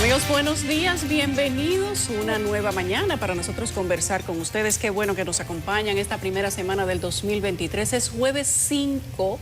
Amigos, buenos días, bienvenidos. Una nueva mañana para nosotros conversar con ustedes. Qué bueno que nos acompañan esta primera semana del 2023. Es jueves 5.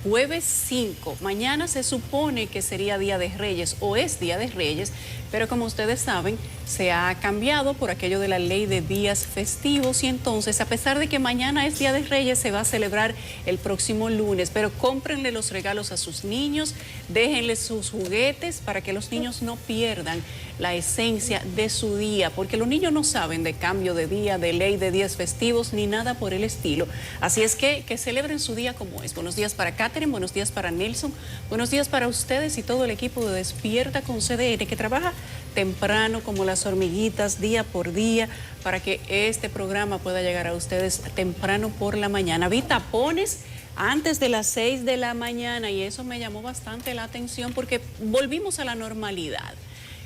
Jueves 5. Mañana se supone que sería Día de Reyes o es Día de Reyes, pero como ustedes saben, se ha cambiado por aquello de la ley de días festivos y entonces, a pesar de que mañana es Día de Reyes, se va a celebrar el próximo lunes, pero cómprenle los regalos a sus niños, déjenles sus juguetes para que los niños no pierdan la esencia de su día, porque los niños no saben de cambio de día, de ley de días festivos, ni nada por el estilo. Así es que celebren su día como es. Buenos días para Catherine, buenos días para Nelson, buenos días para ustedes y todo el equipo de Despierta con CDN, que trabaja temprano como las hormiguitas, día por día, para que este programa pueda llegar a ustedes temprano por la mañana. Vi tapones antes de las 6 de la mañana y eso me llamó bastante la atención porque volvimos a la normalidad.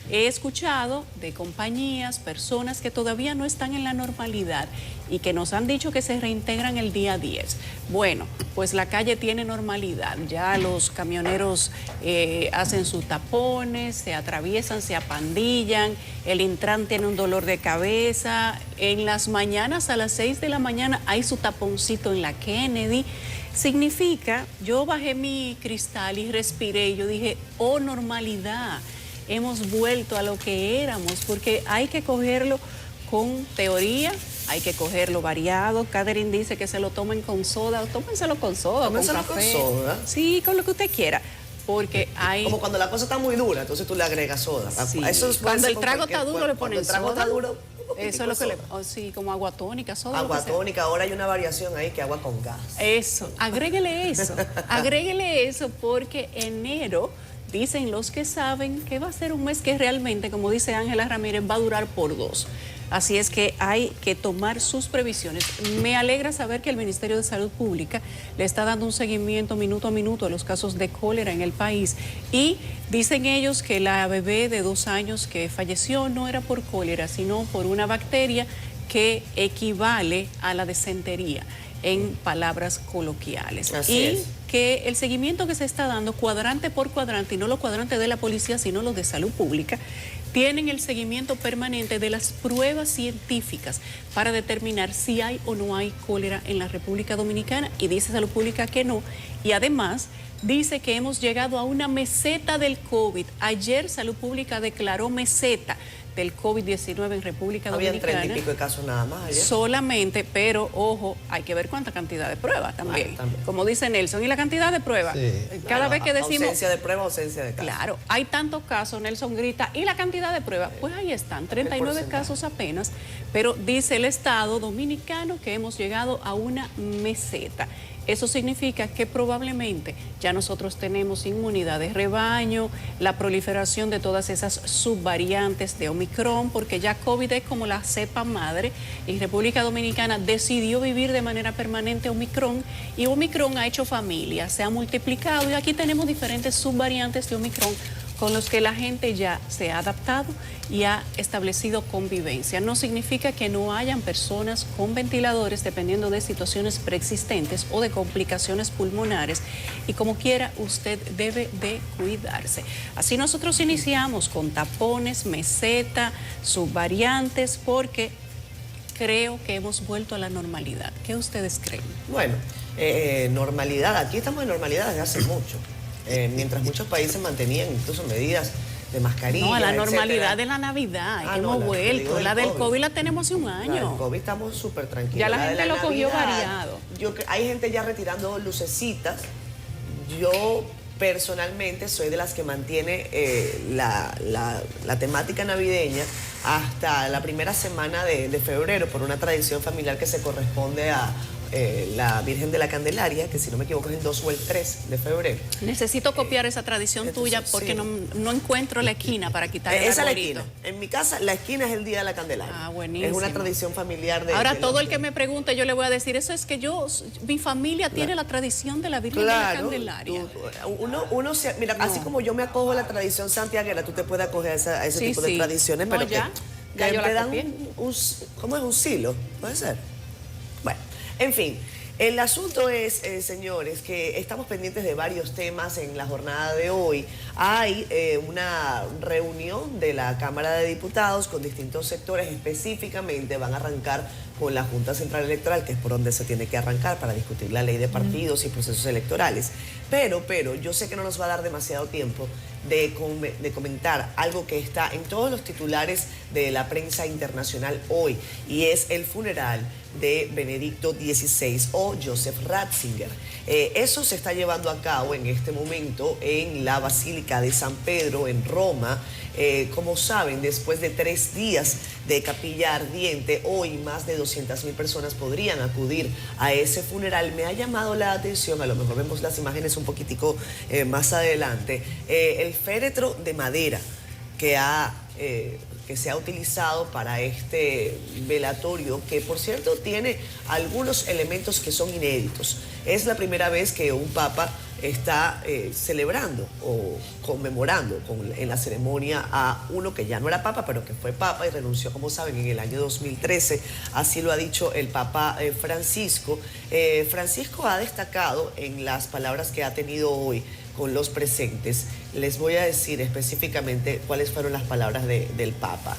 He escuchado de compañías, personas que todavía no están en la normalidad y que nos han dicho que se reintegran el día 10. Bueno, pues la calle tiene normalidad. Ya los camioneros hacen sus tapones, se atraviesan, se apandillan, el Intran tiene un dolor de cabeza. En las mañanas, a las 6 de la mañana, hay su taponcito en la Kennedy. Significa, yo bajé mi cristal y respiré y yo dije, oh, normalidad. Hemos vuelto a lo que éramos, porque hay que cogerlo con teoría, hay que cogerlo variado. Catherine dice que se lo tomen con soda, tómenselo con soda, con café. ¿Con soda? Sí, con lo que usted quiera. Porque hay... Como cuando la cosa está muy dura, entonces tú le agregas soda. Sí. Eso es cuando el trago está duro le ponen soda. Cuando el trago está duro, eso es lo que le... Oh, sí, como agua tónica, soda. Agua tónica, ahora hay una variación ahí que agua con gas. Eso, agréguele eso, porque enero... Dicen los que saben que va a ser un mes que realmente, como dice Ángela Ramírez, va a durar por 2. Así es que hay que tomar sus previsiones. Me alegra saber que el Ministerio de Salud Pública le está dando un seguimiento minuto a minuto a los casos de cólera en el país. Y dicen ellos que la bebé de 2 años que falleció no era por cólera, sino por una bacteria que equivale a la disentería, en palabras coloquiales. Así es. Que el seguimiento que se está dando cuadrante por cuadrante, y no los cuadrantes de la policía, sino los de salud pública, tienen el seguimiento permanente de las pruebas científicas para determinar si hay o no hay cólera en la República Dominicana, y dice Salud Pública que no, y además dice que hemos llegado a una meseta del COVID. Ayer Salud Pública declaró meseta del COVID-19 en República Dominicana. Habían 30 y pico de casos nada más ayer. Solamente, pero ojo, hay que ver cuánta cantidad de pruebas también. También. Como dice Nelson, ¿y la cantidad de pruebas? Sí. Cada vez que decimos... Ausencia de prueba, ausencia de casos. Claro, hay tantos casos, Nelson grita, ¿y la cantidad de pruebas? Pues ahí están, 39 casos apenas, pero dice el Estado dominicano que hemos llegado a una meseta. Eso significa que probablemente ya nosotros tenemos inmunidad de rebaño, la proliferación de todas esas subvariantes de Omicron, porque ya COVID es como la cepa madre y República Dominicana decidió vivir de manera permanente Omicron y Omicron ha hecho familia, se ha multiplicado y aquí tenemos diferentes subvariantes de Omicron con los que la gente ya se ha adaptado y ha establecido convivencia. No significa que no hayan personas con ventiladores dependiendo de situaciones preexistentes o de complicaciones pulmonares y como quiera usted debe de cuidarse. Así nosotros iniciamos con tapones, meseta, subvariantes, porque creo que hemos vuelto a la normalidad. ¿Qué ustedes creen? Bueno, normalidad, aquí estamos en normalidad desde hace mucho. Mientras muchos países mantenían incluso medidas de mascarilla. No, a la normalidad de la Navidad, hemos vuelto. La del COVID la tenemos hace un año. La del COVID estamos súper tranquilos. Ya la gente lo cogió variado. Hay gente ya retirando lucecitas. Yo personalmente soy de las que mantiene la temática navideña hasta la primera semana de febrero por una tradición familiar que se corresponde a la Virgen de la Candelaria, que si no me equivoco es el 2 o el 3 de febrero. Necesito copiar esa tradición tuya porque sí. no encuentro la esquina para quitar el arbolito. Esa es la esquina. En mi casa la esquina es el Día de la Candelaria. Ah, buenísimo. Es una tradición familiar de... Ahora todo el que me pregunte yo le voy a decir, eso es que mi familia tiene la tradición de la Virgen de la Candelaria. Mira, así como yo me acojo a la tradición santiaguera, tú te puedes acoger a ese tipo de tradiciones, pero ya te dan ¿cómo es? Un silo, puede ser. Bueno, en fin, El asunto es, señores, que estamos pendientes de varios temas en la jornada de hoy. Hay una reunión de la Cámara de Diputados con distintos sectores, específicamente van a arrancar con la Junta Central Electoral, que es por donde se tiene que arrancar para discutir la ley de partidos y procesos electorales. Pero yo sé que no nos va a dar demasiado tiempo de comentar algo que está en todos los titulares de la prensa internacional hoy, y es el funeral de Benedicto XVI o Joseph Ratzinger. Eso se está llevando a cabo en este momento en la Basílica de San Pedro en Roma. Como saben, después de 3 días de capilla ardiente, hoy más de 200.000 personas podrían acudir a ese funeral. Me ha llamado la atención, a lo mejor vemos las imágenes un poquitico más adelante, el féretro de madera que se ha utilizado para este velatorio, que por cierto tiene algunos elementos que son inéditos. Es la primera vez que un papa está celebrando o conmemorando en la ceremonia a uno que ya no era papa, pero que fue papa y renunció, como saben, en el año 2013. Así lo ha dicho el Papa Francisco. Francisco ha destacado en las palabras que ha tenido hoy con los presentes. Les voy a decir específicamente cuáles fueron las palabras del Papa,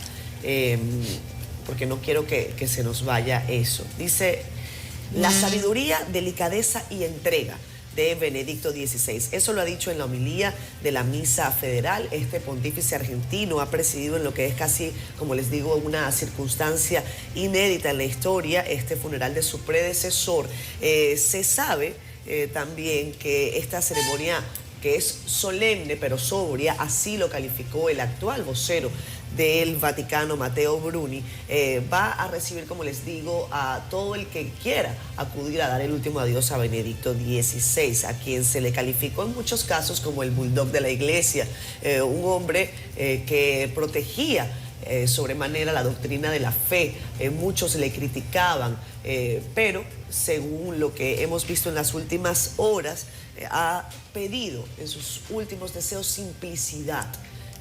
porque no quiero que se nos vaya eso. Dice: la sabiduría, delicadeza y entrega de Benedicto XVI. Eso lo ha dicho en la homilía de la Misa Federal. Este pontífice argentino ha presidido en lo que es casi, como les digo, una circunstancia inédita en la historia, este funeral de su predecesor. Se sabe también que esta ceremonia, que es solemne pero sobria, así lo calificó el actual vocero del Vaticano, Matteo Bruni, va a recibir, como les digo, a todo el que quiera acudir a dar el último adiós a Benedicto XVI, a quien se le calificó en muchos casos como el bulldog de la iglesia, un hombre que protegía sobremanera la doctrina de la fe. Muchos le criticaban, pero según lo que hemos visto en las últimas horas, ha pedido en sus últimos deseos simplicidad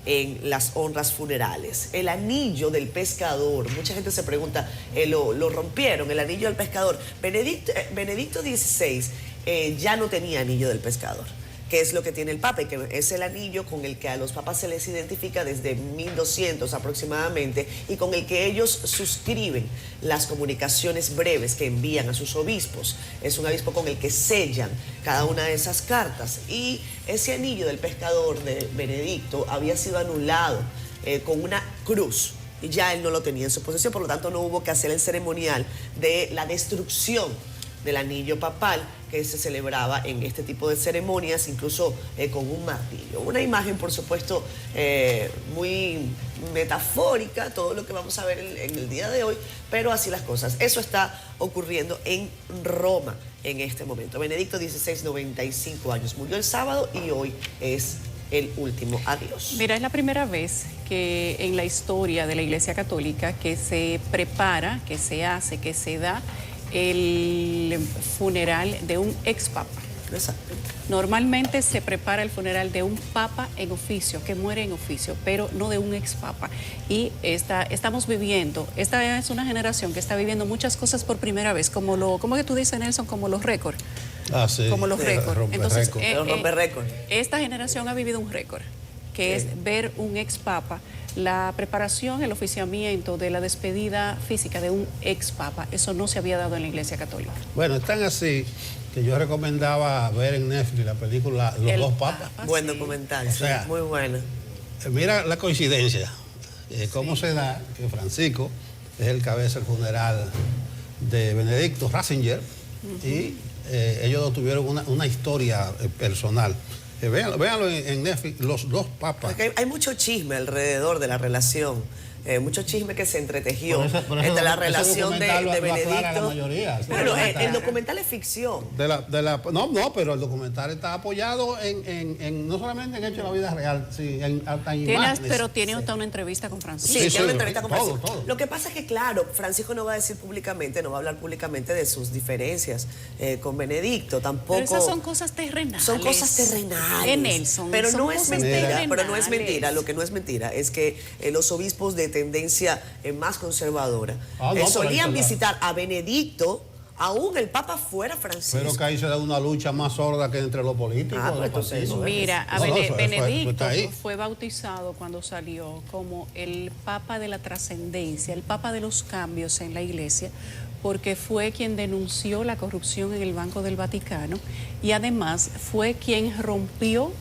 en las honras funerales. El anillo del pescador, mucha gente se pregunta, lo rompieron, el anillo del pescador. Benedicto XVI ya no tenía anillo del pescador, que es lo que tiene el Papa, y que es el anillo con el que a los papas se les identifica desde 1200 aproximadamente, y con el que ellos suscriben las comunicaciones breves que envían a sus obispos. Es un obispo con el que sellan cada una de esas cartas, y ese anillo del pescador de Benedicto había sido anulado con una cruz, y ya él no lo tenía en su posesión, por lo tanto no hubo que hacer el ceremonial de la destrucción del anillo papal que se celebraba en este tipo de ceremonias, incluso con un martillo. Una imagen, por supuesto, muy metafórica, todo lo que vamos a ver en el día de hoy, pero así las cosas. Eso está ocurriendo en Roma en este momento. Benedicto XVI, 95 años, murió el sábado y hoy es el último adiós. Mira, es la primera vez que en la historia de la Iglesia Católica que se prepara, que se hace, que se da el funeral de un ex papa. Exacto. Normalmente se prepara el funeral de un papa en oficio, que muere en oficio, pero no de un ex papa. Y esta es una generación que está viviendo muchas cosas por primera vez, como que tú dices, Nelson, como los récords. Ah, sí. Como los récords. Entonces, rompe récord. Esta generación ha vivido un récord, que es ver un ex papa, la preparación, el oficiamiento de la despedida física de un ex papa. Eso no se había dado en la Iglesia Católica. Bueno, es tan así que yo recomendaba ver en Netflix la película Los Dos Papas. Buen sí. documental, O sea, muy bueno. Mira la coincidencia, cómo se da que Francisco es el cabeza del funeral de Benedicto Ratzinger, y ellos dos tuvieron una historia personal. Véanlo en Netflix, Los Dos Papas. Porque hay mucho chisme alrededor de la relación, mucho chisme que se entretejió entre la relación de Benedicto. Bueno, el documental es ficción. No, pero el documental está apoyado no solamente en hechos de la vida real, hasta en imágenes. Pero tiene hasta una entrevista con Francisco. Sí, tiene una entrevista con Francisco. Todo. Lo que pasa es que, claro, Francisco no va a decir públicamente, no va a hablar públicamente de sus diferencias con Benedicto, tampoco. Pero esas son cosas terrenales. Son cosas terrenales. Nelson. Pero no es mentira, terrenales. Lo que no es mentira es que los obispos de tendencia más conservadora solían visitar a Benedicto aún el Papa fuera Francisco. Pero que ahí se da una lucha más sorda que entre los políticos. Ah, pues entonces, Mira, No, eso Benedicto está ahí. fue bautizado cuando salió como el Papa de la trascendencia, el Papa de los cambios en la Iglesia, porque fue quien denunció la corrupción en el Banco del Vaticano y además fue quien rompió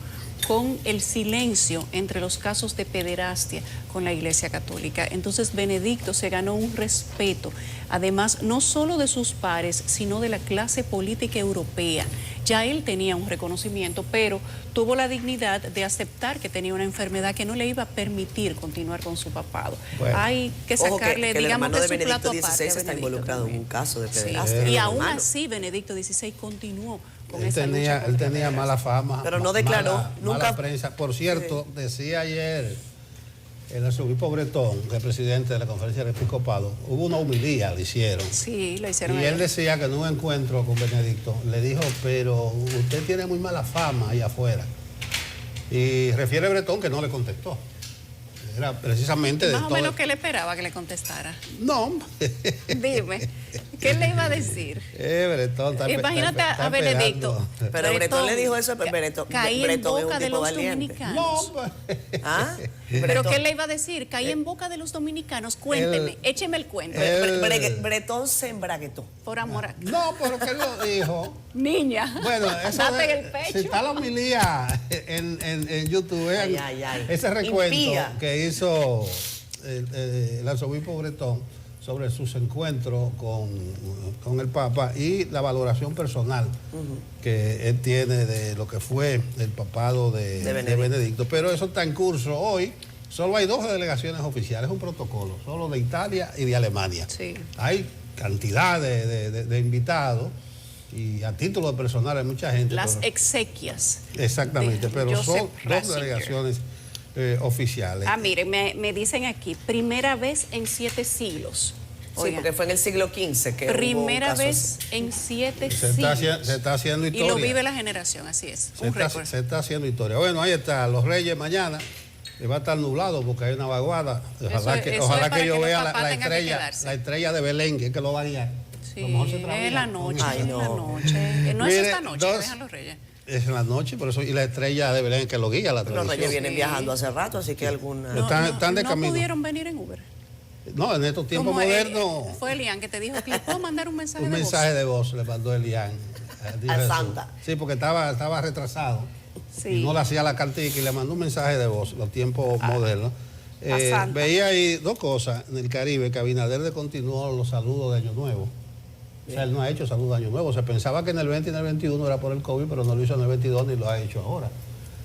con el silencio entre los casos de pederastia con la Iglesia Católica. Entonces Benedicto se ganó un respeto, además no solo de sus pares, sino de la clase política europea. Ya él tenía un reconocimiento, pero tuvo la dignidad de aceptar que tenía una enfermedad que no le iba a permitir continuar con su papado. Bueno. Hay que sacarle, que digamos, el hermano que de su Benedicto plato aparte XVI a está Benedicto involucrado también. en un caso de Sí. pederastia. Y aún hermano. así Benedicto XVI continuó con Él esa lucha tenía contra la mala fama. Pero no declaró, mala nunca- prensa. Por cierto, decía ayer el arzobispo Bretón, que es presidente de la Conferencia del Episcopado, hubo una homilía, le hicieron. Sí, lo hicieron Y él ayer. decía que en un encuentro con Benedicto le dijo, pero usted tiene muy mala fama ahí afuera. Y refiere Bretón que no le contestó. Era precisamente de Más o todo. menos, ¿qué le esperaba que le contestara? No. Dime, ¿qué le iba a decir? Bretón está Imagínate está a Benedicto. esperando. Pero Bretón le dijo eso, pero Bretón caí en es un boca de tipo los valiente. dominicanos. No, pues. ¿Ah? ¿Pero Bretón- qué le iba a decir? Caí en boca de los dominicanos. Cuénteme, écheme el cuento. Bretón se embraguetó. Por amor a... No, pero que él lo dijo. Niña, Bueno, eso date en el si pecho. está la homilía en YouTube, vean Ay, ay, ay. ese recuento Impía. que hizo el arzobispo Bretón sobre sus encuentros con el Papa y la valoración personal que él tiene de lo que fue el papado de Benedicto. Pero eso está en curso hoy. Solo hay 2 delegaciones oficiales, un protocolo, solo de Italia y de Alemania. Sí. Hay cantidad de invitados y a título de personal hay mucha gente. Las pero- exequias. Exactamente, de pero Joseph son 2 Ratzinger. delegaciones oficiales. Ah, miren, me dicen aquí, primera vez en 7 siglos. Sí, Oigan, porque fue en el siglo XV que hubo un primera caso vez así. en 7 se, está, siglos. se está haciendo Y historia. lo vive la generación, así es. se, Un está, récord. se está haciendo historia. Bueno, ahí está, los Reyes mañana. Va a estar nublado porque hay una vaguada. Ojalá Eso es ojalá para que yo que los vea papás la tengan que estrella, quedarse. la estrella de Belén, que es que lo va a guiar. Sí, A lo mejor se trabaja. es la noche, Ay, es no. la noche. No es Mire, esta noche, dos- dejan los reyes. Es en la noche, por eso, y la estrella de Belén que lo guía la Los tradición. reyes vienen Sí. viajando hace rato, así que alguna... Están de no camino. pudieron venir en Uber. No, en estos tiempos Como, modernos, fue Elian que te dijo, ¿le puedo mandar un mensaje un de voz? mensaje de voz le mandó Elian. Al Santa. Sí, porque estaba retrasado. Sí. Y no le hacía la cartica y le mandó un mensaje de voz, los tiempos modernos. a Santa. Veía ahí 2 cosas en el Caribe, que Abinader le continuó los saludos de Año Nuevo. O sea, él no ha hecho saludos de Año Nuevo. Se pensaba que en el 20 y en el 21 era por el COVID, pero no lo hizo en el 22 ni lo ha hecho ahora.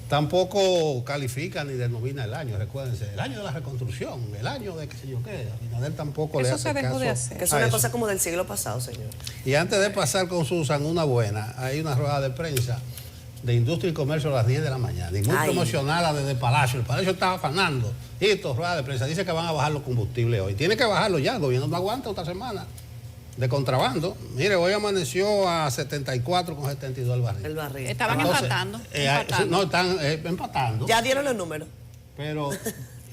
Tampoco califica ni denomina el año, recuérdense, el año de la reconstrucción, el año de qué sé yo qué. Abinader tampoco le Eso hace se dejó caso de hacer. Que es a una eso. cosa como del siglo pasado, señor. Y antes de pasar con Susan, una buena, hay una rueda de prensa de Industria y Comercio a las 10 de la mañana, y muy Ay. promocionada desde el Palacio. El Palacio estaba afanando. Y esto, rueda de prensa, dice que van a bajar los combustibles hoy. Tiene que bajarlo ya, el gobierno no aguanta otra semana de contrabando. Mire, hoy amaneció a 74,72 el barril. El barril. Estaban Entonces, empatando. No, están empatando. Ya dieron los números. Pero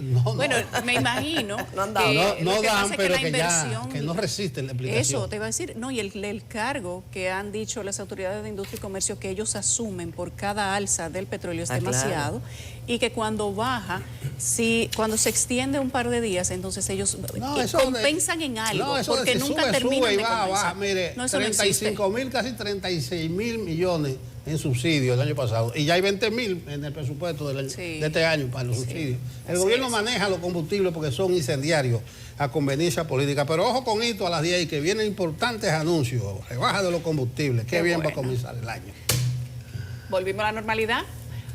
no, Bueno, me imagino No han dado. que no lo que dan, pasa es pero la que ya inversión, que no resisten la aplicación. eso te iba a decir, no, y el cargo que han dicho las autoridades de industria y comercio que ellos asumen por cada alza del petróleo es Ah, claro. demasiado, y que cuando baja, cuando se extiende un par de días, entonces ellos Eso compensan en algo, no, eso porque de- nunca sube, terminan sube y de baja, compensar. baja. Mire, No, eso no existe. 35.000, casi 36.000 millones en subsidios el año pasado. Y ya hay 20.000 en el presupuesto Sí. de este año para los subsidios. El Así gobierno es. maneja los combustibles porque son incendiarios a conveniencia política. Pero ojo con esto a las 10 y que vienen importantes anuncios. Rebaja de los combustibles. Qué bien va a bueno. comenzar el año. Volvimos a la normalidad.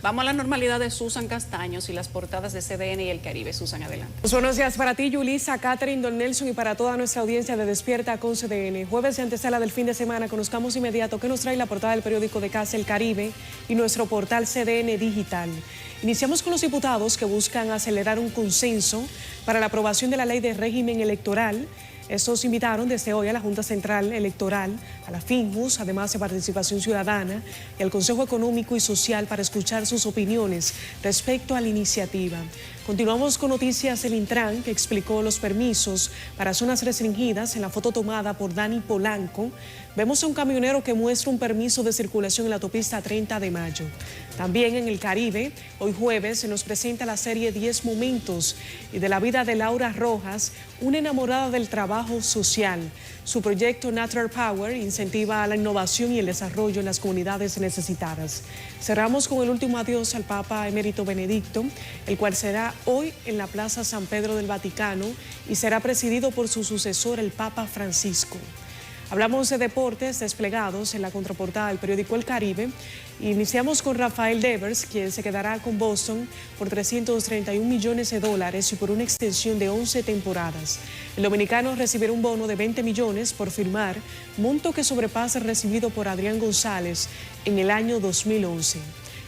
Vamos a la normalidad de Susan Castaños y las portadas de CDN y el Caribe. Susan, adelante. Pues buenos días para ti, Yulisa, Catherine, Don Nelson y para toda nuestra audiencia de Despierta con CDN. Jueves de antesala del fin de semana, conozcamos inmediato qué nos trae la portada del periódico de casa El Caribe y nuestro portal CDN Digital. Iniciamos con los diputados que buscan acelerar un consenso para la aprobación de la ley de régimen electoral. Estos invitaron desde hoy a la Junta Central Electoral, a la FINJUS, además de Participación Ciudadana, y al Consejo Económico y Social para escuchar sus opiniones respecto a la iniciativa. Continuamos con noticias del Intran, que explicó los permisos para zonas restringidas. En la foto tomada por Dani Polanco, vemos a un camionero que muestra un permiso de circulación en la autopista 30 de Mayo. También en el Caribe, hoy jueves, se nos presenta la serie 10 momentos y de la vida de Laura Rojas, una enamorada del trabajo social. Su proyecto Natural Power incentiva la innovación y el desarrollo en las comunidades necesitadas. Cerramos con el último adiós al Papa Emérito Benedicto, el cual será hoy en la Plaza San Pedro del Vaticano y será presidido por su sucesor, el Papa Francisco. Hablamos de deportes desplegados en la contraportada del periódico El Caribe. Iniciamos con Rafael Devers, quien se quedará con Boston por $331 millones y por una extensión de 11 temporadas. El dominicano recibirá un bono de 20 millones por firmar, monto que sobrepasa el recibido por Adrián González en el año 2011.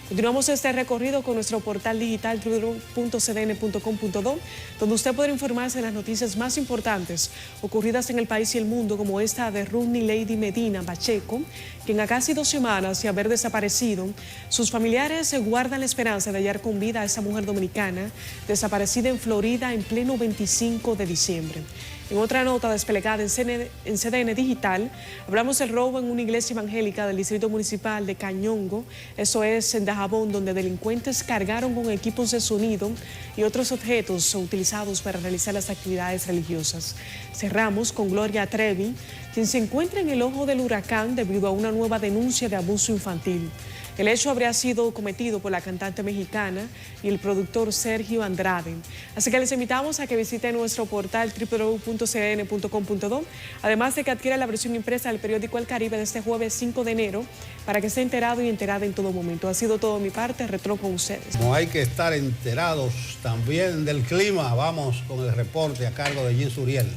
Continuamos este recorrido con nuestro portal digital www.cdn.com.do, donde usted podrá informarse de las noticias más importantes ocurridas en el país y el mundo, como esta de Rodney Lady Medina Pacheco, quien a casi 2 semanas de haber desaparecido, sus familiares guardan la esperanza de hallar con vida a esa mujer dominicana desaparecida en Florida en pleno 25 de diciembre. En otra nota desplegada en CDN Digital, hablamos del robo en una iglesia evangélica del Distrito Municipal de Cañongo, eso es en Dajabón, donde delincuentes cargaron con equipos de sonido y otros objetos utilizados para realizar las actividades religiosas. Cerramos con Gloria Trevi, quien se encuentra en el ojo del huracán debido a una nueva denuncia de abuso infantil. El hecho habría sido cometido por la cantante mexicana y el productor Sergio Andrade. Así que les invitamos a que visiten nuestro portal www.cdn.com.do, además de que adquiera la versión impresa del periódico El Caribe de este jueves 5 de enero, para que esté enterado y enterada en todo momento. Ha sido todo de mi parte, retorno con ustedes. No hay que estar enterados también del clima. Vamos con el reporte a cargo de Jim Suriel.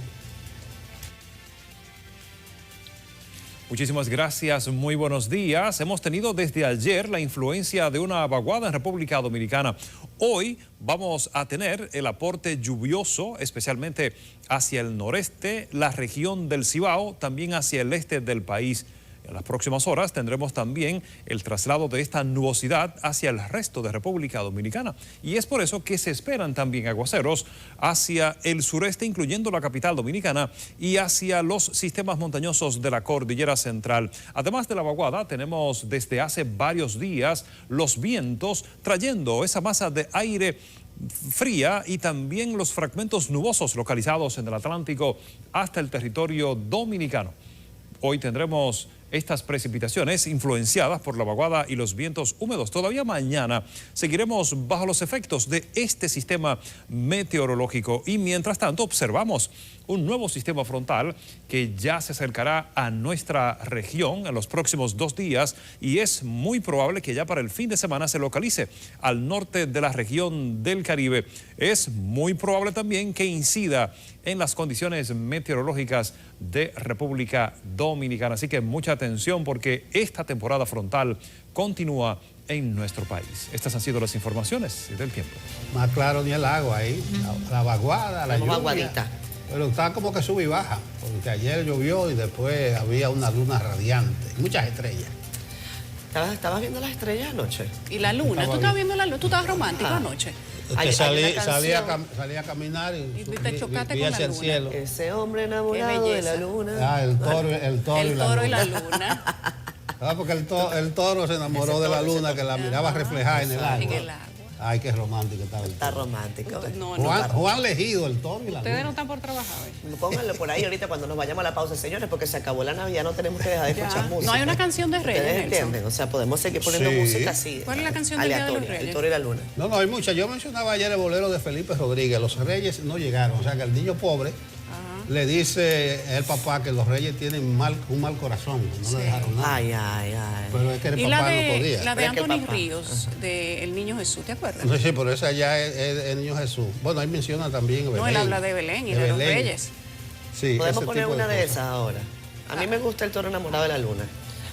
Muchísimas gracias, muy buenos días. Hemos tenido desde ayer la influencia de una vaguada en República Dominicana. Hoy vamos a tener el aporte lluvioso, especialmente hacia el noreste, la región del Cibao, también hacia el este del país. En las próximas horas tendremos también el traslado de esta nubosidad hacia el resto de República Dominicana. Y es por eso que se esperan también aguaceros hacia el sureste, incluyendo la capital dominicana, y hacia los sistemas montañosos de la cordillera central. Además de la vaguada, tenemos desde hace varios días los vientos trayendo esa masa de aire fría y también los fragmentos nubosos localizados en el Atlántico hasta el territorio dominicano. Hoy tendremos estas precipitaciones influenciadas por la vaguada y los vientos húmedos. Todavía mañana seguiremos bajo los efectos de este sistema meteorológico y mientras tanto observamos un nuevo sistema frontal que ya se acercará a nuestra región en los próximos 2 días y es muy probable que ya para el fin de semana se localice al norte de la región del Caribe. Es muy probable también que incida en las condiciones meteorológicas de República Dominicana. Así que mucha atención porque esta temporada frontal continúa en nuestro país. Estas han sido las informaciones del tiempo. Más claro ni el agua ahí, la vaguada, la lluvia. Aguadita. Pero está como que sube y baja, porque ayer llovió y después había una luna radiante, muchas estrellas. ¿Estabas viendo las estrellas anoche? Y la luna, ¿tú estabas viendo la luna? ¿Tú estabas romántico anoche? Salí a caminar y te chocaste vi con la hacia el luna. cielo. Ese hombre enamorado de la luna. El toro y la luna. Porque el toro se enamoró de la luna, que la miraba reflejada en el agua. Ay, qué romántico estaba el toro. Está romántico. Juan Legido, el toro y la Ustedes luna. no están por trabajar hoy. Pónganlo por ahí ahorita cuando nos vayamos a la pausa, señores, porque se acabó la Navidad, no tenemos que dejar de escuchar música. No hay una canción de Reyes, ¿Ustedes Nelson? entienden? O sea, podemos seguir poniendo música así. ¿Cuál es la canción del Día de los Reyes? El toro y la luna. No, hay muchas. Yo mencionaba ayer el bolero de Felipe Rodríguez. Los reyes no llegaron. O sea, que el niño pobre le dice el papá que los reyes tienen un mal corazón. No le dejaron nada. Ay. Pero es que el Y papá la no podía. de Pero es que el Anthony papá. Ríos, de El Niño Jesús, ¿te acuerdas? Sí, pero esa ya es el niño Jesús. Bueno, ahí menciona también Belén. No, él habla de Belén y de los Belén. Reyes. Sí, Podemos ese poner tipo una de cosas. esas ahora. A mí me gusta el toro enamorado de la luna.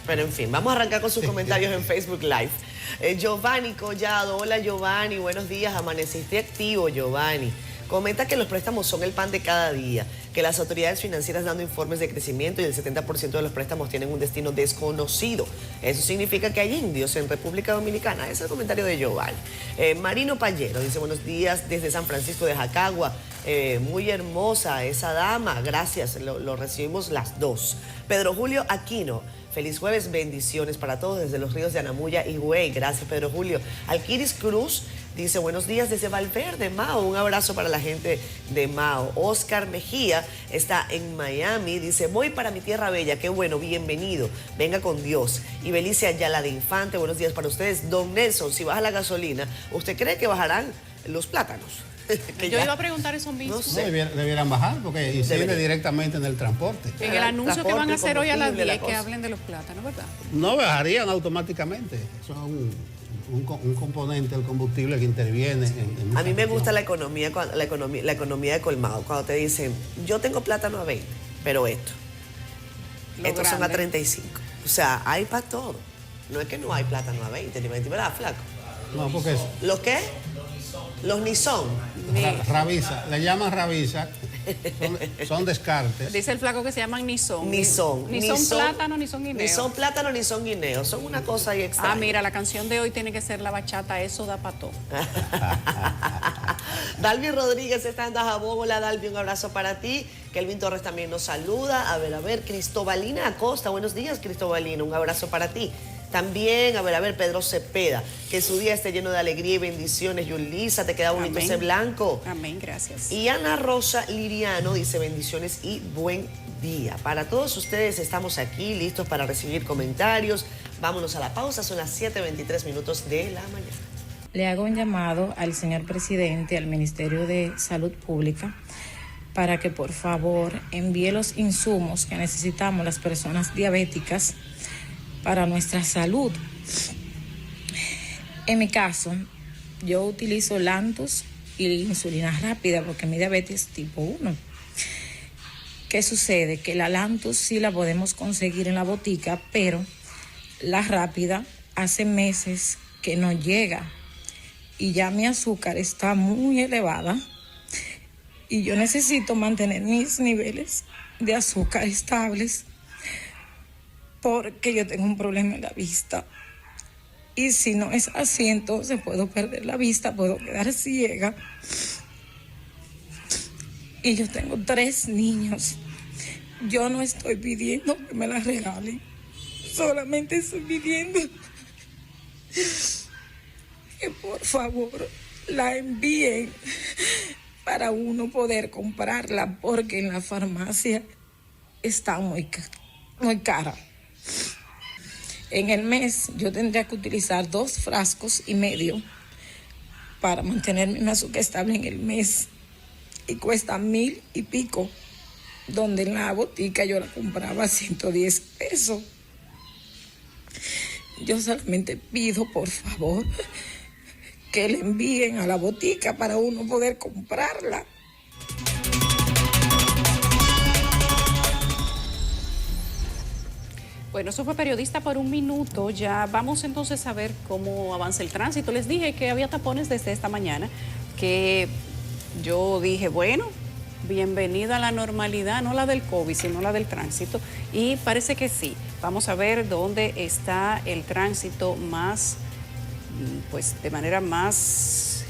Pero en fin, vamos a arrancar con sus comentarios en Facebook Live. Giovanni Collado, hola Giovanni, buenos días, amaneciste activo Giovanni. Comenta que los préstamos son el pan de cada día, que las autoridades financieras dando informes de crecimiento y el 70% de los préstamos tienen un destino desconocido. Eso significa que hay indios en República Dominicana. Ese es el comentario de Giovanni. Marino Pallero dice, buenos días desde San Francisco de Jacagua. Muy hermosa esa dama, gracias, lo recibimos las dos. Pedro Julio Aquino, feliz jueves, bendiciones para todos desde los ríos de Anamuya y Güey. Gracias, Pedro Julio. Alquiris Cruz dice, buenos días desde Valverde, Mao. Un abrazo para la gente de Mao. Oscar Mejía está en Miami. Dice, voy para mi tierra bella. Qué bueno, bienvenido. Venga con Dios. Y Belice Ayala de Infante, buenos días para ustedes. Don Nelson, si baja la gasolina, ¿usted cree que bajarán los plátanos? Yo iba a preguntar eso mismo. No sé. Debieran bajar porque incide directamente en el transporte. En el anuncio que van a hacer hoy a las 10 que cosa. hablen de los plátanos, ¿verdad? No bajarían automáticamente. Eso es un componente del combustible que interviene en A mí me esa gusta cuestión. la economía de colmado, cuando te dicen, yo tengo plátano a 20, pero estos son a 35. O sea, hay para todo. No es que no hay plátano a 20, ni 20, ¿verdad, flaco? No, porque es ¿Los qué? Los Nison. rabiza, le llaman rabiza, son descartes. Dice el flaco que se llaman Nison. Nison. Ni son plátano, ni son guineo. Ni son plátano, ni son guineo. Son una cosa ahí extraña. Ah, mira, la canción de hoy tiene que ser la bachata, eso da pato. Dalvi Rodríguez está en Dajabón. Hola, Dalvi, un abrazo para ti. Kelvin Torres también nos saluda. A ver, Cristobalina Acosta. Buenos días, Cristobalina. Un abrazo para ti. También, a ver, Pedro Cepeda. Que su día esté lleno de alegría y bendiciones. Yulisa, te queda bonito ese blanco. Amén, gracias. Y Ana Rosa Liriano dice bendiciones y buen día. Para todos ustedes estamos aquí listos para recibir comentarios. Vámonos a la pausa, son las 7:23 de la mañana. Le hago un llamado al señor presidente, al Ministerio de Salud Pública, para que por favor envíe los insumos que necesitamos las personas diabéticas para nuestra salud. En mi caso, yo utilizo Lantus y insulina rápida porque mi diabetes es tipo 1. ¿Qué sucede? Que la Lantus sí la podemos conseguir en la botica, pero la rápida hace meses que no llega y ya mi azúcar está muy elevada y yo necesito mantener mis niveles de azúcar estables porque yo tengo un problema en la vista. Y si no es así, entonces puedo perder la vista, puedo quedar ciega. Y yo tengo 3 niños. Yo no estoy pidiendo que me la regalen. Solamente estoy pidiendo que por favor la envíen para uno poder comprarla, porque en la farmacia está muy cara. En el mes yo tendría que utilizar 2,5 frascos para mantener mi azúcar estable en el mes. Y cuesta 1,000 y pico, donde en la botica yo la compraba a 110 pesos. Yo solamente pido, por favor, que le envíen a la botica para uno poder comprarla. Bueno, eso fue Periodista por un Minuto. Ya vamos entonces a ver cómo avanza el tránsito. Les dije que había tapones desde esta mañana, que yo dije, bueno, bienvenida a la normalidad, no la del COVID, sino la del tránsito. Y parece que sí. Vamos a ver dónde está el tránsito más, pues de manera más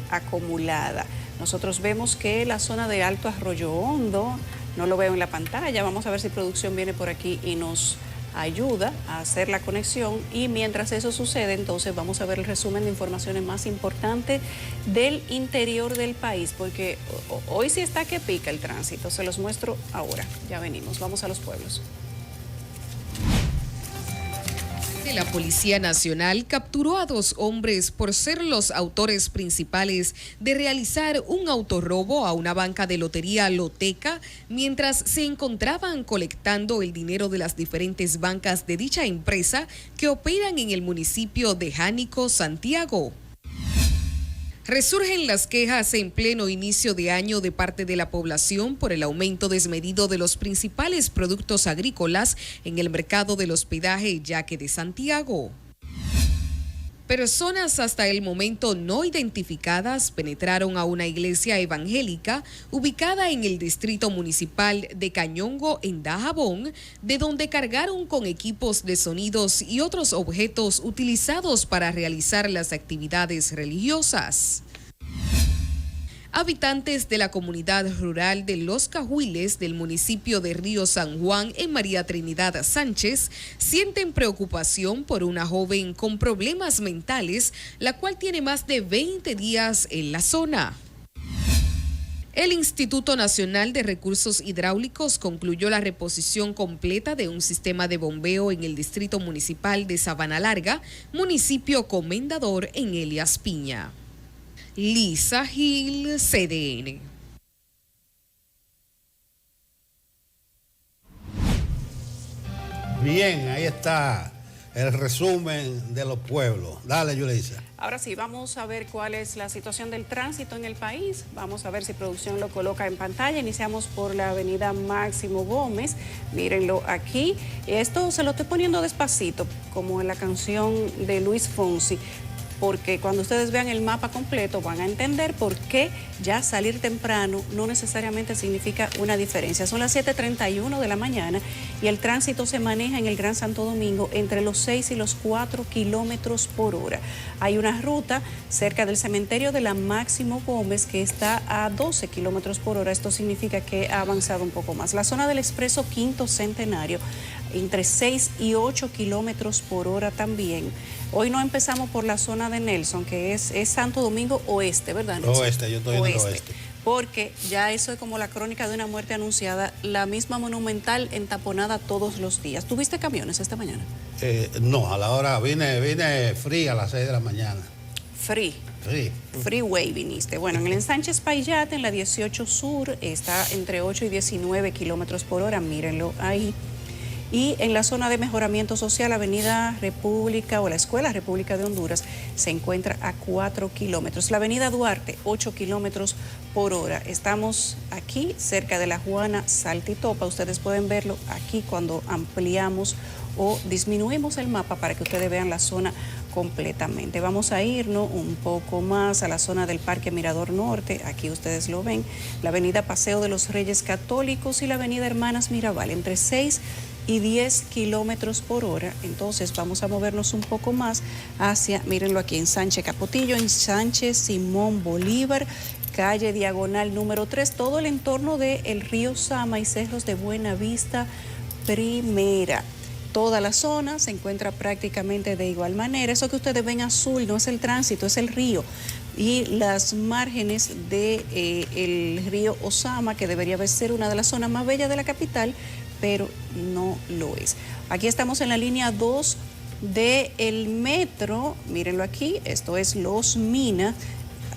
acumulada. Nosotros vemos que la zona de Alto Arroyo Hondo, no lo veo en la pantalla, vamos a ver si producción viene por aquí y nos ayuda a hacer la conexión, y mientras eso sucede, entonces vamos a ver el resumen de informaciones más importantes del interior del país, porque hoy sí está que pica el tránsito, se los muestro ahora, ya venimos, vamos a los pueblos. La Policía Nacional capturó a 2 hombres por ser los autores principales de realizar un autorrobo a una banca de lotería Loteca mientras se encontraban colectando el dinero de las diferentes bancas de dicha empresa que operan en el municipio de Jánico, Santiago. Resurgen las quejas en pleno inicio de año de parte de la población por el aumento desmedido de los principales productos agrícolas en el mercado del hospedaje Yaque de Santiago. Personas hasta el momento no identificadas penetraron a una iglesia evangélica ubicada en el distrito municipal de Cañongo, en Dajabón, de donde cargaron con equipos de sonidos y otros objetos utilizados para realizar las actividades religiosas. Habitantes de la comunidad rural de Los Cajuiles del municipio de Río San Juan en María Trinidad Sánchez sienten preocupación por una joven con problemas mentales, la cual tiene más de 20 días en la zona. El Instituto Nacional de Recursos Hidráulicos concluyó la reposición completa de un sistema de bombeo en el distrito municipal de Sabana Larga, municipio comendador en Elías Piña. Lisa Gil, CDN. Bien, ahí está el resumen de los pueblos. Dale, Yulisa. Ahora sí, vamos a ver cuál es la situación del tránsito en el país. Vamos a ver si producción lo coloca en pantalla. Iniciamos por la avenida Máximo Gómez. Mírenlo aquí. Esto se lo estoy poniendo despacito, como en la canción de Luis Fonsi, porque cuando ustedes vean el mapa completo van a entender por qué ya salir temprano no necesariamente significa una diferencia. Son las 7:31 de la mañana y el tránsito se maneja en el Gran Santo Domingo entre los 6 y los 4 kilómetros por hora. Hay una ruta cerca del cementerio de la Máximo Gómez que está a 12 kilómetros por hora. Esto significa que ha avanzado un poco más. La zona del Expreso Quinto Centenario entre 6 y 8 kilómetros por hora también. Hoy no empezamos por la zona de Nelson, que es Santo Domingo Oeste, ¿verdad, Nelson? Oeste, yo estoy en el oeste. Porque ya eso es como la crónica de una muerte anunciada, la misma Monumental entaponada todos los días. ¿Tuviste camiones esta mañana? No, a la hora vine free a las 6 de la mañana. Freeway viniste. Bueno, en el ensanche Espaillat, en la 18 Sur, está entre 8 y 19 kilómetros por hora, mírenlo ahí. Y en la zona de mejoramiento social, Avenida República o la Escuela República de Honduras, se encuentra a 4 kilómetros. La Avenida Duarte, 8 kilómetros por hora. Estamos aquí cerca de la Juana Saltitopa. Ustedes pueden verlo aquí cuando ampliamos o disminuimos el mapa para que ustedes vean la zona completamente. Vamos a irnos un poco más a la zona del Parque Mirador Norte. Aquí ustedes lo ven. La Avenida Paseo de los Reyes Católicos y la Avenida Hermanas Mirabal, entre 6 y 10 kilómetros por hora. Entonces vamos a movernos un poco más hacia, mírenlo aquí, en Sánchez Capotillo, en Sánchez Simón Bolívar, calle Diagonal número 3, todo el entorno del río Sama y cerros de Buena Vista Primera. Toda la zona se encuentra prácticamente de igual manera. Eso que ustedes ven azul no es el tránsito, es el río. Y las márgenes del río Osama, que debería ser una de las zonas más bellas de la capital, pero no lo es. Aquí estamos en la línea 2 del metro, mírenlo aquí, esto es Los Minas.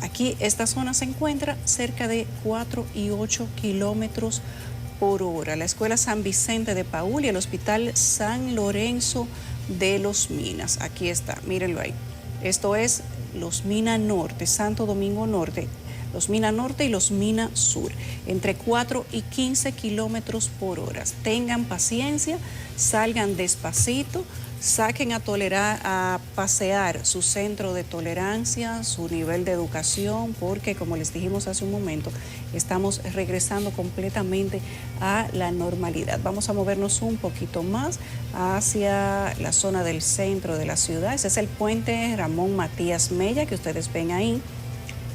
Aquí esta zona se encuentra cerca de 4 y 8 kilómetros por hora. La Escuela San Vicente de Paúl y el Hospital San Lorenzo de Los Minas. Aquí está, mírenlo ahí. Esto es Los Minas Norte, Santo Domingo Norte. Los Minas Norte y Los Minas Sur, entre 4 y 15 kilómetros por hora. Tengan paciencia, salgan despacito, saquen a pasear su centro de tolerancia, su nivel de educación, porque como les dijimos hace un momento, estamos regresando completamente a la normalidad. Vamos a movernos un poquito más hacia la zona del centro de la ciudad. Ese es el puente Ramón Matías Mella que ustedes ven ahí,